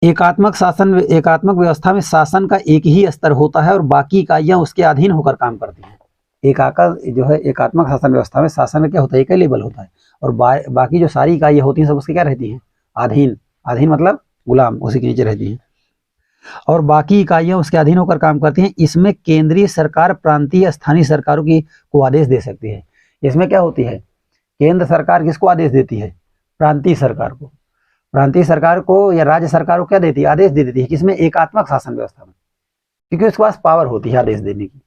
एकात्मक व्यवस्था में शासन का एक ही स्तर होता है और बाकी इकाइयां उसके अधीन होकर काम करती हैं। एकात्मक शासन व्यवस्था में शासन में क्या होता है, एक ही लेवल होता है, और बाकी जो सारी इकाइयां होती हैं सब उसके क्या रहती हैं? अधीन। अधीन मतलब गुलाम, उसी के नीचे रहती हैं, और बाकी इकाइयां उसके अधीन होकर काम करती हैं। इसमें केंद्रीय सरकार प्रांतीय स्थानीय सरकारों को आदेश दे सकती है। इसमें क्या होती है, केंद्र सरकार किसको आदेश देती है? प्रांतीय सरकार को। प्रांतीय सरकार को या राज्य सरकार को क्या देती है? आदेश दे देती है। किसमें? एकात्मक शासन व्यवस्था में, क्योंकि उसके पास पावर होती है आदेश देने की।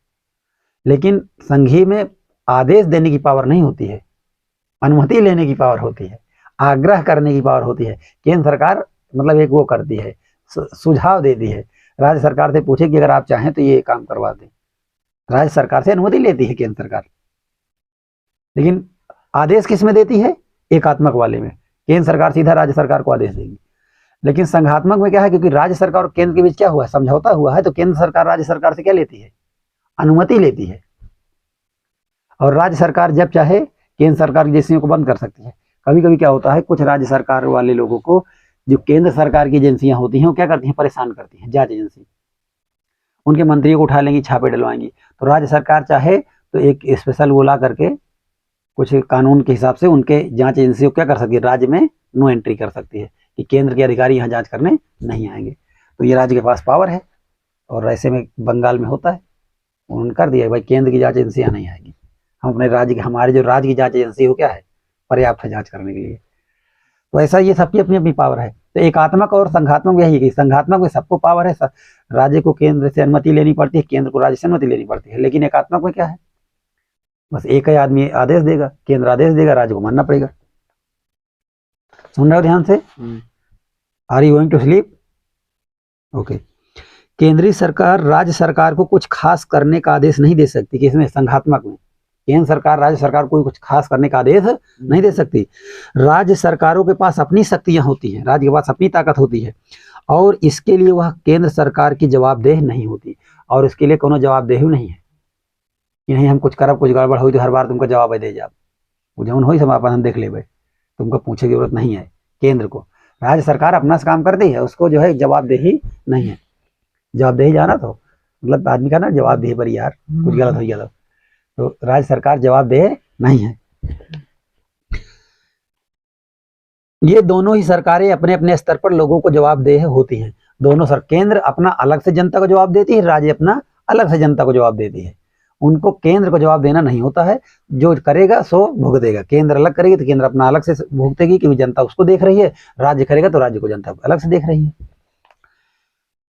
लेकिन संघीय में आदेश देने की पावर नहीं होती है, अनुमति लेने की पावर होती है, आग्रह करने की पावर होती है। केंद्र सरकार मतलब एक वो करती है, सुझाव देती है, राज्य सरकार से पूछे कि अगर आप चाहें तो ये काम करवा दें। राज्य सरकार से अनुमति लेती है केंद्र सरकार, लेकिन आदेश किस में देती है? एकात्मक वाले में। केंद्र सरकार सीधा राज्य सरकार को आदेश देगी। लेकिन संघात्मक में क्या है, क्योंकि राज्य सरकार और केंद्र के बीच क्या हुआ है? समझौता हुआ है, तो केंद्र सरकार राज्य सरकार से क्या लेती है? अनुमति लेती है, और राज्य सरकार जब चाहे केंद्र सरकार की एजेंसियों को बंद कर सकती है। कभी कभी क्या होता है, कुछ राज्य सरकार वाले लोगों को जो केंद्र सरकार की एजेंसियां होती हैं वो क्या करती हैं? परेशान करती हैं। जांच एजेंसी उनके मंत्रियों को उठा लेंगी, छापे डलवाएंगी, तो राज्य सरकार चाहे तो एक स्पेशल वो ला करके कुछ कानून के हिसाब से उनके जांच एजेंसी को क्या कर सकती है? राज्य में नो एंट्री कर सकती है कि केंद्र के अधिकारी यहाँ जांच करने नहीं आएंगे। तो ये राज्य के पास पावर है, और ऐसे में बंगाल में होता है, उन्होंने कर दिया भाई केंद्र की जांच एजेंसी यहाँ नहीं आएगी, हम अपने राज्य की, हमारे जो राज्य की जांच एजेंसी हो क्या है? पर्याप्त है जांच करने के लिए। तो ऐसा ये सबकी अपनी अपनी पावर है। तो एकात्मक और संघात्मक यही है कि संघात्मक में सबको पावर है, राज्य को केंद्र से अनुमति लेनी पड़ती है, केंद्र को राज्य से अनुमति लेनी पड़ती है। लेकिन एकात्मक में क्या है, बस एक ही आदमी आदेश देगा, केंद्र आदेश देगा, राज्य को मानना पड़ेगा। सुन रहे हो ध्यान से? Are you going to sleep? Okay. केंद्रीय सरकार राज्य सरकार को कुछ खास करने का आदेश नहीं दे सकती। कि इसमें संघात्मक में केंद्र सरकार राज्य सरकार को कुछ खास करने का आदेश नहीं दे सकती। राज्य सरकारों के पास अपनी शक्तियां होती हैं, राज्य के पास अपनी ताकत होती है, और इसके लिए वह केंद्र सरकार की जवाबदेह नहीं होती, और इसके लिए कोनो जवाबदेही नहीं है कि नहीं हम कुछ करब, कुछ गड़बड़ हुई तो हर बार तुमको जवाब दे जाब, जौन हो सब हम देख लेबे, तुमको पूछे की जरूरत नहीं है केंद्र को। राज्य सरकार अपना से काम करती है, उसको जो है जवाबदेही नहीं है। जवाबदेही जाना तो मतलब आदमी का ना जवाबदेही पर यार कुछ गलत हो गया तो राज्य सरकार जवाबदेह नहीं है। ये दोनों ही सरकारें अपने अपने स्तर पर लोगों को जवाबदेह होती हैं। दोनों केंद्र अपना अलग से जनता को जवाब देती है, राज्य अपना अलग से जनता को जवाब देती है। उनको केंद्र को जवाब देना नहीं होता है, जो करेगा सो भुगतेगा। केंद्र अलग करेगी तो केंद्र अपना अलग से भुगतेगी क्योंकि जनता उसको देख रही है, राज्य करेगा तो राज्य को जनता अलग से देख रही है।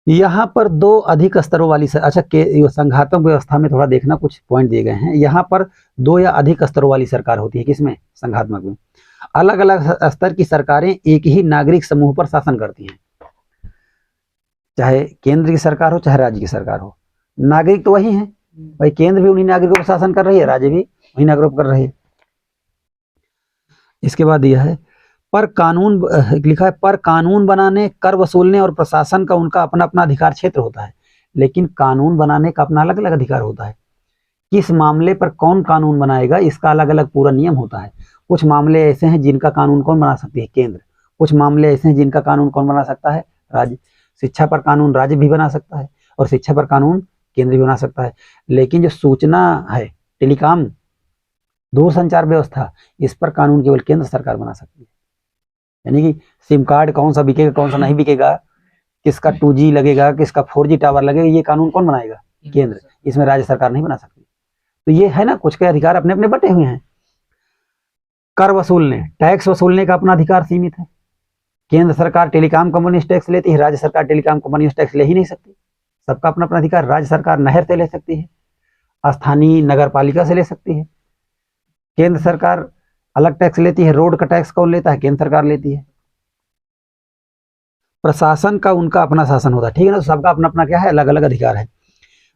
यहाँ पर दो अधिक स्तरों वाली संघात्मक व्यवस्था में थोड़ा देखना, कुछ पॉइंट दिए गए हैं। यहाँ पर दो या अधिक स्तरों वाली सरकार होती है। किसमें? संघात्मक में। अलग अलग स्तर की सरकारें एक ही नागरिक समूह पर शासन करती हैं, चाहे केंद्र की सरकार हो चाहे राज्य की सरकार हो। नागरिक तो वही है भाई, केंद्र भी उन्हीं नागरिकों पर शासन कर रही है, राज्य भी वही नागरिकों पर कर रही है। इसके बाद यह है पर कानून लिखा है, पर कानून बनाने, कर वसूलने और प्रशासन का उनका अपना अपना अधिकार क्षेत्र होता है, लेकिन कानून बनाने का अपना अलग अलग अधिकार होता है। किस मामले पर कौन कानून बनाएगा इसका अलग अलग पूरा नियम होता है। कुछ मामले ऐसे हैं जिनका कानून कौन बना सकती है? केंद्र। कुछ मामले ऐसे हैं जिनका कानून कौन बना सकता है? राज्य। शिक्षा पर कानून राज्य भी बना सकता है और शिक्षा पर कानून केंद्र भी बना सकता है। लेकिन जो सूचना है, टेलीकॉम, दूरसंचार व्यवस्था, इस पर कानून केवल केंद्र सरकार बना सकती है। यानी कि सिम कार्ड कौन सा बिकेगा, कौन सा नहीं बिकेगा, किसका 2G लगेगा, किसका 4G टावर लगेगा, ये कानून कौन बनाएगा? केंद्र। इसमें राज्य सरकार नहीं बना सकती। तो ये है ना, कुछ के अधिकार अपने अपने बटे हुए हैं। कर वसूलने, टैक्स वसूलने का अपना अधिकार सीमित है। केंद्र सरकार टेलीकॉम कंपनी से टैक्स लेती है, राज्य सरकार टेलीकॉम कंपनी से टैक्स ले ही नहीं सकती। सबका अपना अपना अधिकार। राज्य सरकार नहर से ले सकती है, स्थानीय नगर पालिका से ले सकती है। केंद्र सरकार अलग टैक्स लेती है। रोड का टैक्स कौन लेता है? केंद्र सरकार लेती है। प्रशासन का उनका अपना शासन होता है, ठीक है ना। सबका अपना अपना क्या है, अलग अलग अधिकार है।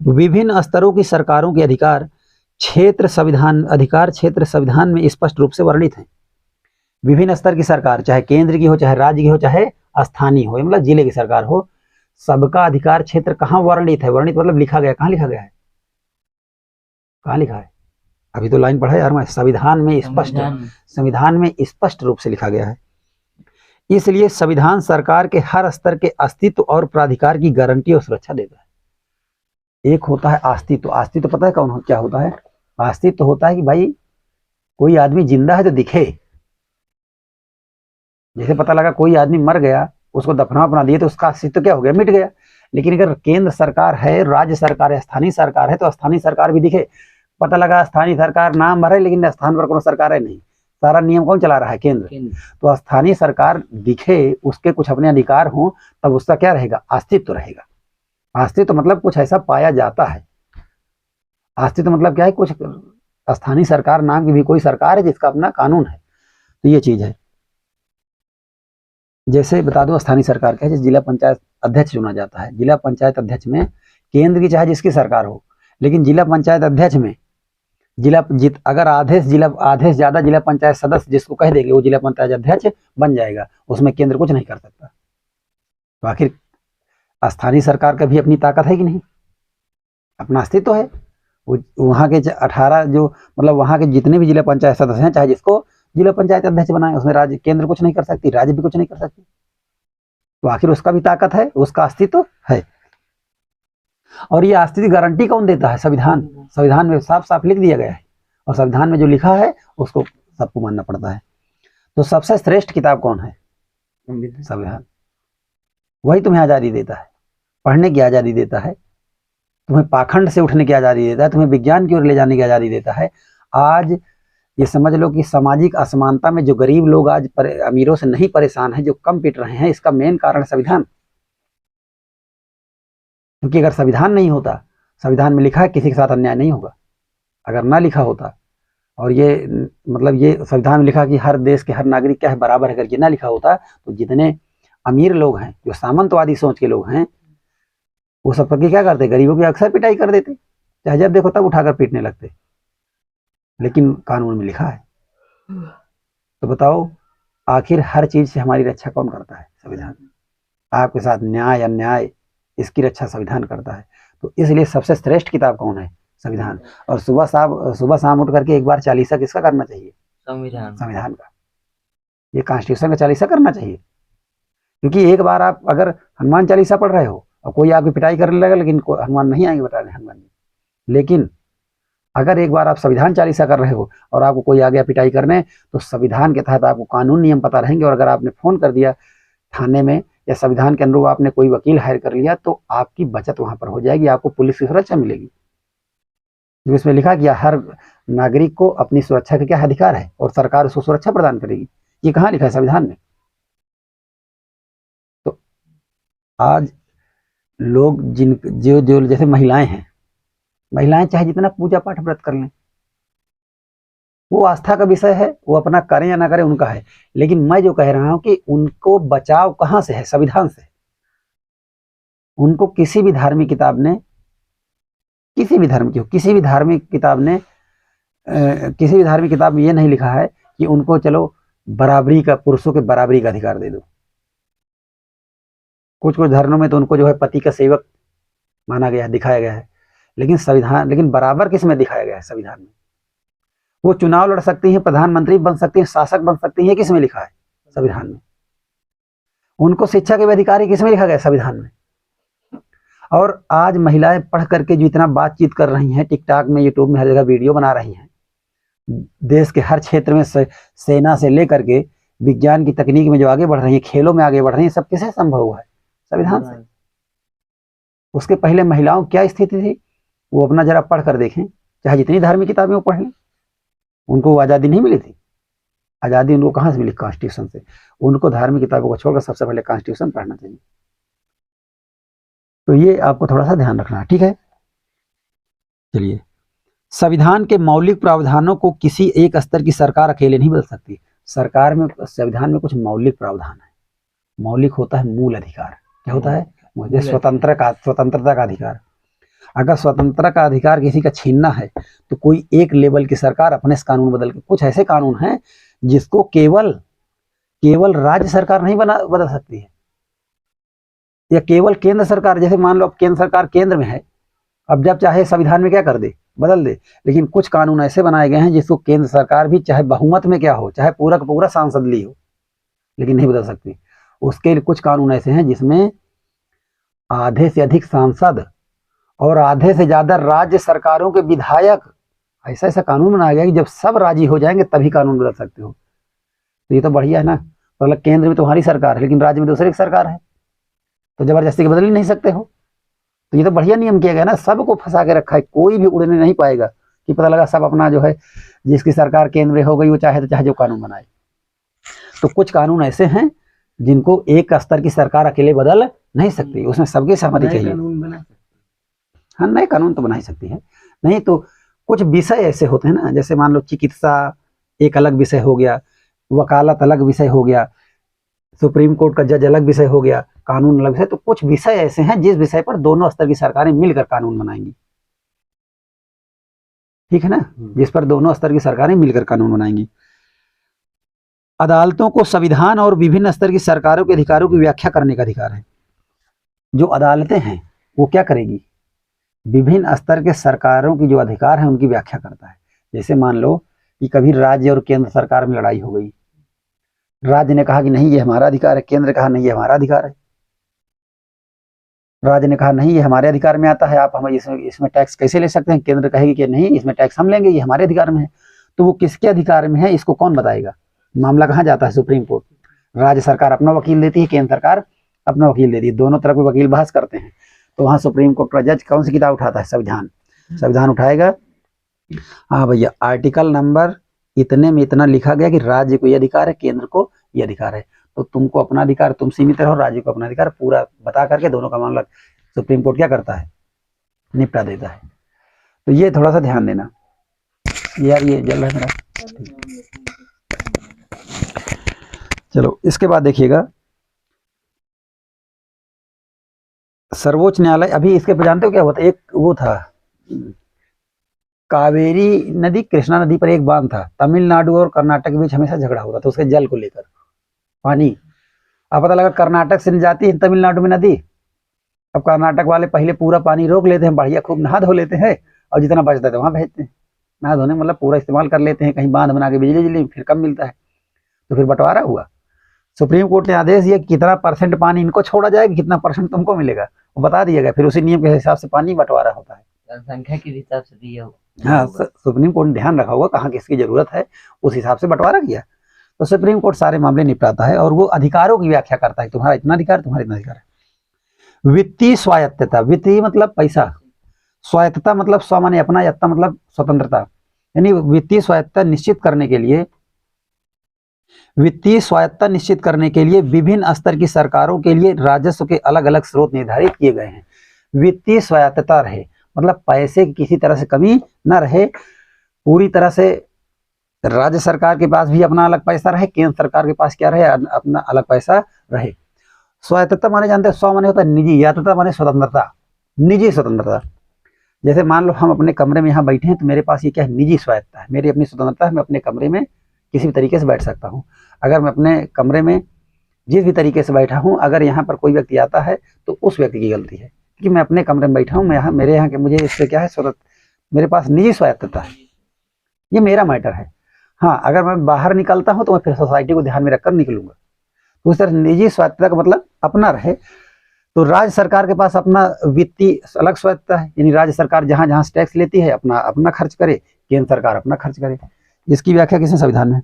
विभिन्न स्तरों की सरकारों के अधिकार क्षेत्र संविधान में स्पष्ट रूप से वर्णित है। विभिन्न स्तर की सरकार, चाहे केंद्र की हो, चाहे राज्य की हो, चाहे स्थानीय हो, मतलब जिले की सरकार हो, सबका अधिकार क्षेत्र कहाँ वर्णित है? वर्णित मतलब लिखा गया। कहाँ लिखा गया है? कहाँ लिखा है? अभी तो लाइन पढ़ा यार मैं। संविधान में स्पष्ट रूप से लिखा गया है। इसलिए संविधान सरकार के हर स्तर के अस्तित्व और प्राधिकार की गारंटी और सुरक्षा देता है। एक होता है अस्तित्व। अस्तित्व पता है कौन क्या होता है? अस्तित्व होता है कि भाई कोई आदमी जिंदा है तो दिखे। जैसे पता लगा कोई आदमी मर गया, उसको दफना बना दिए तो उसका अस्तित्व क्या हो गया? मिट गया। लेकिन अगर केंद्र सरकार है, राज्य सरकार है, स्थानीय सरकार है, तो स्थानीय सरकार भी दिखे। पता लगा स्थानीय सरकार नाम भर है लेकिन स्थान पर कोनो सरकार है नहीं, सारा नियम कौन चला रहा है? केंद्र। तो स्थानीय सरकार दिखे, उसके कुछ अपने अधिकार हों, तब उसका क्या रहेगा? अस्तित्व रहेगा। अस्तित्व मतलब कुछ ऐसा पाया जाता है। अस्तित्व मतलब क्या है? कुछ स्थानीय सरकार नाम की भी कोई सरकार है जिसका अपना कानून है। तो ये चीज है। जैसे बता दो स्थानीय सरकार क्या है? जिला पंचायत अध्यक्ष चुना जाता है। जिला पंचायत अध्यक्ष में केंद्र की चाहे जिसकी सरकार हो, लेकिन जिला पंचायत अध्यक्ष में अगर आदेश ज्यादा जिला पंचायत सदस्य जिसको कह देंगे वो जिला पंचायत अध्यक्ष बन जाएगा, उसमें केंद्र कुछ नहीं कर सकता। तो आखिर स्थानीय सरकार का भी अपनी ताकत है कि नहीं? अपना अस्तित्व है। वहां के 18 जो मतलब वहां के जितने भी जिला पंचायत सदस्य हैं, चाहे जिसको जिला पंचायत अध्यक्ष बनाए, उसमें राज्य केंद्र कुछ नहीं कर सकती, राज्य भी कुछ नहीं कर सकती। तो आखिर उसका भी ताकत है, उसका अस्तित्व है। और ये अस्तित्व गारंटी कौन देता है? संविधान। संविधान में साफ साफ लिख दिया गया है, और संविधान में जो लिखा है उसको सबको मानना पड़ता है। तो सबसे श्रेष्ठ किताब कौन है? संविधान। वही तुम्हें आजादी देता है, पढ़ने की आजादी देता है, तुम्हें पाखंड से उठने की आजादी देता है, तुम्हें विज्ञान की ओर ले जाने की आजादी देता है। आज ये समझ लो कि सामाजिक असमानता में जो गरीब लोग आज अमीरों से नहीं परेशान हैं, जो कम पिट रहे हैं, इसका मेन कारण संविधान। क्योंकि अगर संविधान नहीं होता, संविधान में लिखा है किसी के साथ अन्याय नहीं होगा, अगर ना लिखा होता, और ये मतलब ये संविधान में लिखा कि हर देश के हर नागरिक क्या है? बराबर है, अगर ये ना लिखा होता तो जितने अमीर लोग हैं, जो सामंतवादी सोच के लोग हैं, वो सब करके क्या करते? गरीबों की अक्सर पिटाई कर देते, चाहे जब देखो तब उठाकर पीटने लगते। लेकिन कानून में लिखा है। तो बताओ आखिर हर चीज से हमारी रक्षा कौन करता है? संविधान। आपके साथ न्याय अन्याय, इसकी रक्षा संविधान करता है। तो इसलिए सबसे श्रेष्ठ किताब कौन है? संविधान। और सुबह शाम उठ करके एक बार चालीसा किसका करना चाहिए? संविधान का। ये कॉन्स्टिट्यूशन का चालीसा करना चाहिए। क्योंकि एक बार आप अगर हनुमान चालीसा पढ़ रहे हो और कोई आपकी पिटाई करने लगा, लेकिन हनुमान नहीं आएंगे बताने हनुमान जी, लेकिन अगर एक बार आप संविधान चालीसा कर रहे हो और आपको कोई आ गया पिटाई करने, तो संविधान के तहत आपको कानून नियम पता रहेंगे। और अगर आपने फोन कर दिया थाने में या संविधान के अनुरूप आपने कोई वकील हायर कर लिया, तो आपकी बचत वहां पर हो जाएगी, आपको पुलिस की सुरक्षा मिलेगी। जो इसमें लिखा कि हर नागरिक को अपनी सुरक्षा का क्या अधिकार है और सरकार उसको सुरक्षा प्रदान करेगी। ये कहाँ लिखा है? संविधान में। तो आज लोग जो जैसे महिलाएं हैं, महिलाएं चाहे जितना पूजा पाठ व्रत कर लें, वो आस्था का विषय है, वो अपना करें या ना करें उनका है। लेकिन मैं जो कह रहा हूं कि उनको बचाव कहां से है? संविधान से। उनको किसी भी धार्मिक किताब ने, किसी भी धर्म की हो, किसी भी धार्मिक किताब में ये नहीं लिखा है कि उनको चलो बराबरी का, पुरुषों के बराबरी का अधिकार दे दो। कुछ धर्मों में तो उनको जो है पति का सेवक माना गया है, दिखाया गया है। लेकिन बराबर किस में दिखाया गया है? संविधान में। वो चुनाव लड़ सकती हैं, प्रधानमंत्री बन सकती हैं, शासक बन सकती हैं, किस में लिखा है? संविधान में। उनको शिक्षा के भी अधिकारी किस में लिखा गया? संविधान में। और आज महिलाएं पढ़ करके जो इतना बातचीत कर रही हैं, टिकटॉक में, यूट्यूब में हर जगह वीडियो बना रही हैं, देश के हर क्षेत्र में सेना से लेकर के विज्ञान की तकनीक में जो आगे बढ़ रही है, खेलों में आगे बढ़ रही है, सब किसे संभव हुआ है? संविधान से। उसके पहले महिलाओं क्या स्थिति थी, वो अपना जरा पढ़ कर देखें, चाहे जितनी धार्मिक किताबें वो पढ़ लें, उनको आज़ादी नहीं मिली थी। आज़ादी उनको कहाँ से मिली? कॉन्स्टिट्यूशन से। उनको धार्मिक किताबों को छोड़कर सबसे पहले कॉन्स्टिट्यूशन पढ़ना चाहिए। तो ये आपको थोड़ा सा ध्यान रखना है, ठीक है। चलिए, संविधान के मौलिक प्रावधानों को किसी एक स्तर की सरकार अकेले नहीं बदल सकती। सरकार में, संविधान में कुछ मौलिक प्रावधान है। मौलिक होता है मूल अधिकार। क्या होता है? मुझे स्वतंत्रता का अधिकार। अगर स्वतंत्रता का अधिकार किसी का छीनना है तो कोई एक लेवल की सरकार अपने से कानून बदल के, कुछ ऐसे कानून हैं जिसको केवल राज्य सरकार नहीं बदल सकती है, या केवल केंद्र सरकार। जैसे मान लो केंद्र सरकार केंद्र में है, अब जब चाहे संविधान में क्या कर दे, बदल दे। लेकिन कुछ कानून ऐसे बनाए गए हैं जिसको केंद्र सरकार भी चाहे बहुमत में क्या हो, चाहे पूरा का पूरा सांसद ली हो, लेकिन नहीं बदल सकती। उसके लिए कुछ कानून ऐसे हैं जिसमें आधे से अधिक सांसद और आधे से ज्यादा राज्य सरकारों के विधायक, ऐसा ऐसा कानून बनाया गया कि जब सब राजी हो जाएंगे तभी कानून बदल सकते हो। तो ये तो बढ़िया है ना। मतलब केंद्र में तुम्हारी सरकार है लेकिन राज्य में दूसरे की सरकार है, तो जबरदस्ती के बदल ही नहीं सकते हो। तो ये तो बढ़िया नियम किया गया ना, सबको फंसा के रखा है, कोई भी उड़ने नहीं पाएगा कि पता लगा सब अपना जो है, जिसकी सरकार केंद्र में हो गई वो चाहे तो चाहे जो कानून बनाए। तो कुछ कानून ऐसे हैं जिनको एक स्तर की सरकार अकेले बदल नहीं सकती, उसमें सबकी सहमति चाहिए। हाँ, नए कानून तो बना ही सकती है। नहीं तो कुछ विषय ऐसे होते हैं ना, जैसे मान लो चिकित्सा एक अलग विषय हो गया, वकालत अलग विषय हो गया, सुप्रीम कोर्ट का जज अलग विषय हो गया, कानून अलग विषय। तो कुछ विषय ऐसे हैं जिस विषय पर दोनों स्तर की सरकारें मिलकर कानून बनाएंगी, ठीक है ना, जिस पर दोनों स्तर की सरकारें मिलकर कानून बनाएंगी। अदालतों को संविधान और विभिन्न स्तर की सरकारों के अधिकारों की व्याख्या करने का अधिकार है। जो अदालतें हैं वो क्या करेगी? विभिन्न स्तर के सरकारों की जो अधिकार है उनकी व्याख्या करता है। जैसे मान लो कि कभी राज्य और केंद्र सरकार में लड़ाई हो गई, राज्य ने कहा कि नहीं ये हमारा अधिकार है, केंद्र ने कहा नहीं ये हमारा अधिकार है। राज्य ने कहा नहीं ये हमारे अधिकार में आता है, आप हमें इसमें टैक्स कैसे ले सकते हैं। केंद्र कहेगी कि नहीं इसमें टैक्स हम लेंगे, ये हमारे अधिकार में है। तो वो किसके अधिकार में है इसको कौन बताएगा? मामला कहाँ जाता है? Supreme court. राज्य सरकार अपना वकील देती है, केंद्र सरकार अपना वकील देती है, दोनों तरफ के वकील बहस करते हैं। तो वहाँ सुप्रीम कोर्ट का जज कौन सी किताब उठाता है? संविधान। संविधान उठाएगा, हाँ भैया आर्टिकल नंबर इतने में इतना लिखा गया कि राज्य को ये अधिकार है, केंद्र को ये अधिकार है, तो तुमको अपना अधिकार तुम सीमित रहो, राज्य को अपना अधिकार, पूरा बता करके दोनों का मामला सुप्रीम कोर्ट क्या करता है? निपटा देता है। तो ये थोड़ा सा ध्यान देना यार, ये जल रहा है मेरा। चलो इसके बाद देखिएगा, सर्वोच्च न्यायालय। अभी इसके पर जानते हो क्या हुआ था? एक वो था, कावेरी नदी कृष्णा नदी पर एक बांध था, तमिलनाडु और कर्नाटक के बीच हमेशा झगड़ा होता था उसके जल को लेकर, पानी। अब पता लगा कर्नाटक से जाती है तमिलनाडु में नदी। अब कर्नाटक वाले पहले पूरा पानी रोक लेते हैं, बढ़िया खूब नहा धो लेते हैं, और जितना बचता है वहां भेजते हैं। नहा धोने मतलब पूरा इस्तेमाल कर लेते हैं, कहीं बांध बना के बिजली फिर कम मिलता है, तो फिर बंटवारा हुआ। सुप्रीम कोर्ट ने आदेश दिया कि कितना परसेंट पानी इनको छोड़ा जाएगा, कितना परसेंट तुमको मिलेगा, वो बता दिया गया। फिर उसी नियम के हिसाब से पानी बंटवारा होता है, जनसंख्या के हिसाब से दिया हो। हाँ, सुप्रीम कोर्ट ने ध्यान रखा होगा कहाँ किसकी जरूरत है, उस हिसाब से बंटवारा किया। तो सुप्रीम कोर्ट सारे मामले निपटाता है और वो अधिकारों की व्याख्या करता है, तुम्हारा इतना अधिकार, तुम्हारा इतना अधिकार है। वित्तीय स्वायत्तता, वित्तीय मतलब पैसा, स्वायत्तता मतलब स्व माने अपना, यत्ता मतलब स्वतंत्रता। यानी वित्तीय स्वायत्तता निश्चित करने के लिए, वित्तीय स्वायत्तता निश्चित करने के लिए विभिन्न स्तर की सरकारों के लिए राजस्व के अलग अलग स्रोत निर्धारित किए गए हैं। वित्तीय स्वायत्तता रहे मतलब पैसे की किसी तरह से कमी न रहे, पूरी तरह से राज्य सरकार के पास भी अपना अलग पैसा रहे, केंद्र सरकार के पास क्या रहे, अपना अलग पैसा रहे। स्वायत्तता माने जानते हैं, स्व माने होता है निजी, यत्तता माने स्वतंत्रता, निजी स्वतंत्रता। जैसे मान लो हम अपने कमरे में यहाँ बैठे हैं तो मेरे पास ये क्या है? निजी स्वायत्तता है, मेरी अपनी स्वतंत्रता है, मैं अपने कमरे में किसी भी तरीके से बैठ सकता हूँ। अगर मैं अपने कमरे में जिस भी तरीके से बैठा हूँ, अगर यहाँ पर कोई व्यक्ति आता है तो उस व्यक्ति की गलती है, क्योंकि मैं अपने कमरे में बैठा हूँ, मैं यहाँ मेरे यहाँ के मुझे इससे क्या है स्वतंत्र, मेरे पास निजी स्वायत्तता है, ये मेरा मैटर है। हाँ, अगर मैं बाहर निकलता हूँ तो मैं फिर सोसाइटी को ध्यान में रखकर निकलूंगा। तो उस तरह निजी स्वायत्तता का मतलब अपना रहे। तो राज्य सरकार के पास अपना वित्तीय अलग स्वायत्तता है, यानी राज्य सरकार जहां जहां टैक्स लेती है अपना अपना खर्च करे, केंद्र सरकार अपना खर्च करे। इसकी व्याख्या किसने? संविधान में।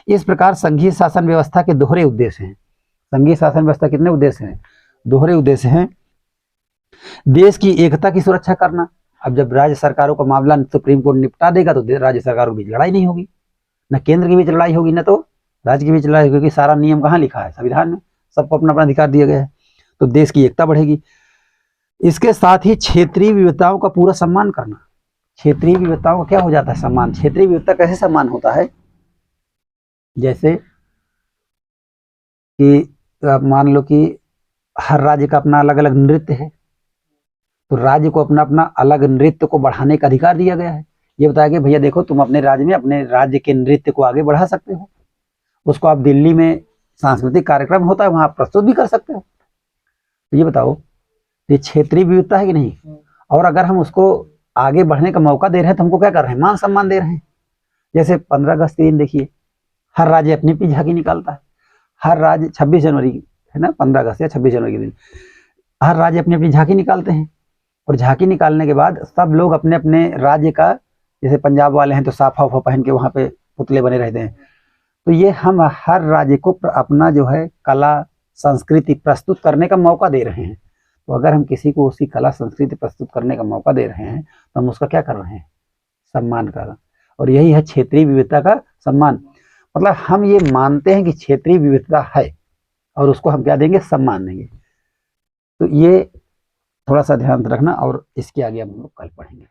इस प्रकार संघीय शासन व्यवस्था के दोहरे उद्देश्य हैं। संघीय शासन व्यवस्था कितने उद्देश्य हैं? दोहरे उद्देश्य हैं। देश की एकता की सुरक्षा करना। अब जब राज्य सरकारों का मामला सुप्रीम कोर्ट निपटा देगा तो राज्य सरकारों के बीच लड़ाई नहीं होगी, न केंद्र के बीच लड़ाई होगी, न तो राज्य के बीच लड़ाई होगी, क्योंकि सारा नियम कहाँ लिखा है? संविधान में। सबको अपना अपना अधिकार दिया गया है, तो देश की एकता बढ़ेगी। इसके साथ ही क्षेत्रीय विविधताओं का पूरा सम्मान करना। क्षेत्रीय विविधताओं का क्या हो जाता है? सम्मान। क्षेत्रीय विविधता कैसे सम्मान होता है? जैसे कि मान लो कि हर राज्य का अपना अलग अलग नृत्य है, तो राज्य को अपना अपना अलग नृत्य को बढ़ाने का अधिकार दिया गया है। ये बताया कि भैया देखो, तुम अपने राज्य में अपने राज्य के नृत्य को आगे बढ़ा सकते हो, उसको आप दिल्ली में सांस्कृतिक कार्यक्रम होता है वहां प्रस्तुत भी कर सकते हो। तो ये बताओ, ये क्षेत्रीय विविधता है कि नहीं? और अगर हम उसको आगे बढ़ने का मौका दे रहे हैं तो हमको क्या कर रहे हैं? मान सम्मान दे रहे हैं। जैसे 15 अगस्त के दिन देखिए, हर राज्य अपनी अपनी झांकी निकालता है। हर राज्य 26 जनवरी है ना, 15 अगस्त या 26 जनवरी के दिन हर राज्य अपनी अपनी झांकी निकालते हैं, और झांकी निकालने के बाद सब लोग अपने अपने राज्य का, जैसे पंजाब वाले हैं तो साफा उफा पहन के वहां पे पुतले बने रहते हैं। तो ये हम हर राज्य को अपना जो है कला संस्कृति प्रस्तुत करने का मौका दे रहे हैं। तो अगर हम किसी को उसकी कला संस्कृति प्रस्तुत करने का मौका दे रहे हैं तो हम उसका क्या कर रहे हैं? सम्मान कर रहे हैं। और यही है क्षेत्रीय विविधता का सम्मान। मतलब हम ये मानते हैं कि क्षेत्रीय विविधता है और उसको हम क्या देंगे? सम्मान देंगे। तो ये थोड़ा सा ध्यान रखना, और इसके आगे हम लोग कल पढ़ेंगे।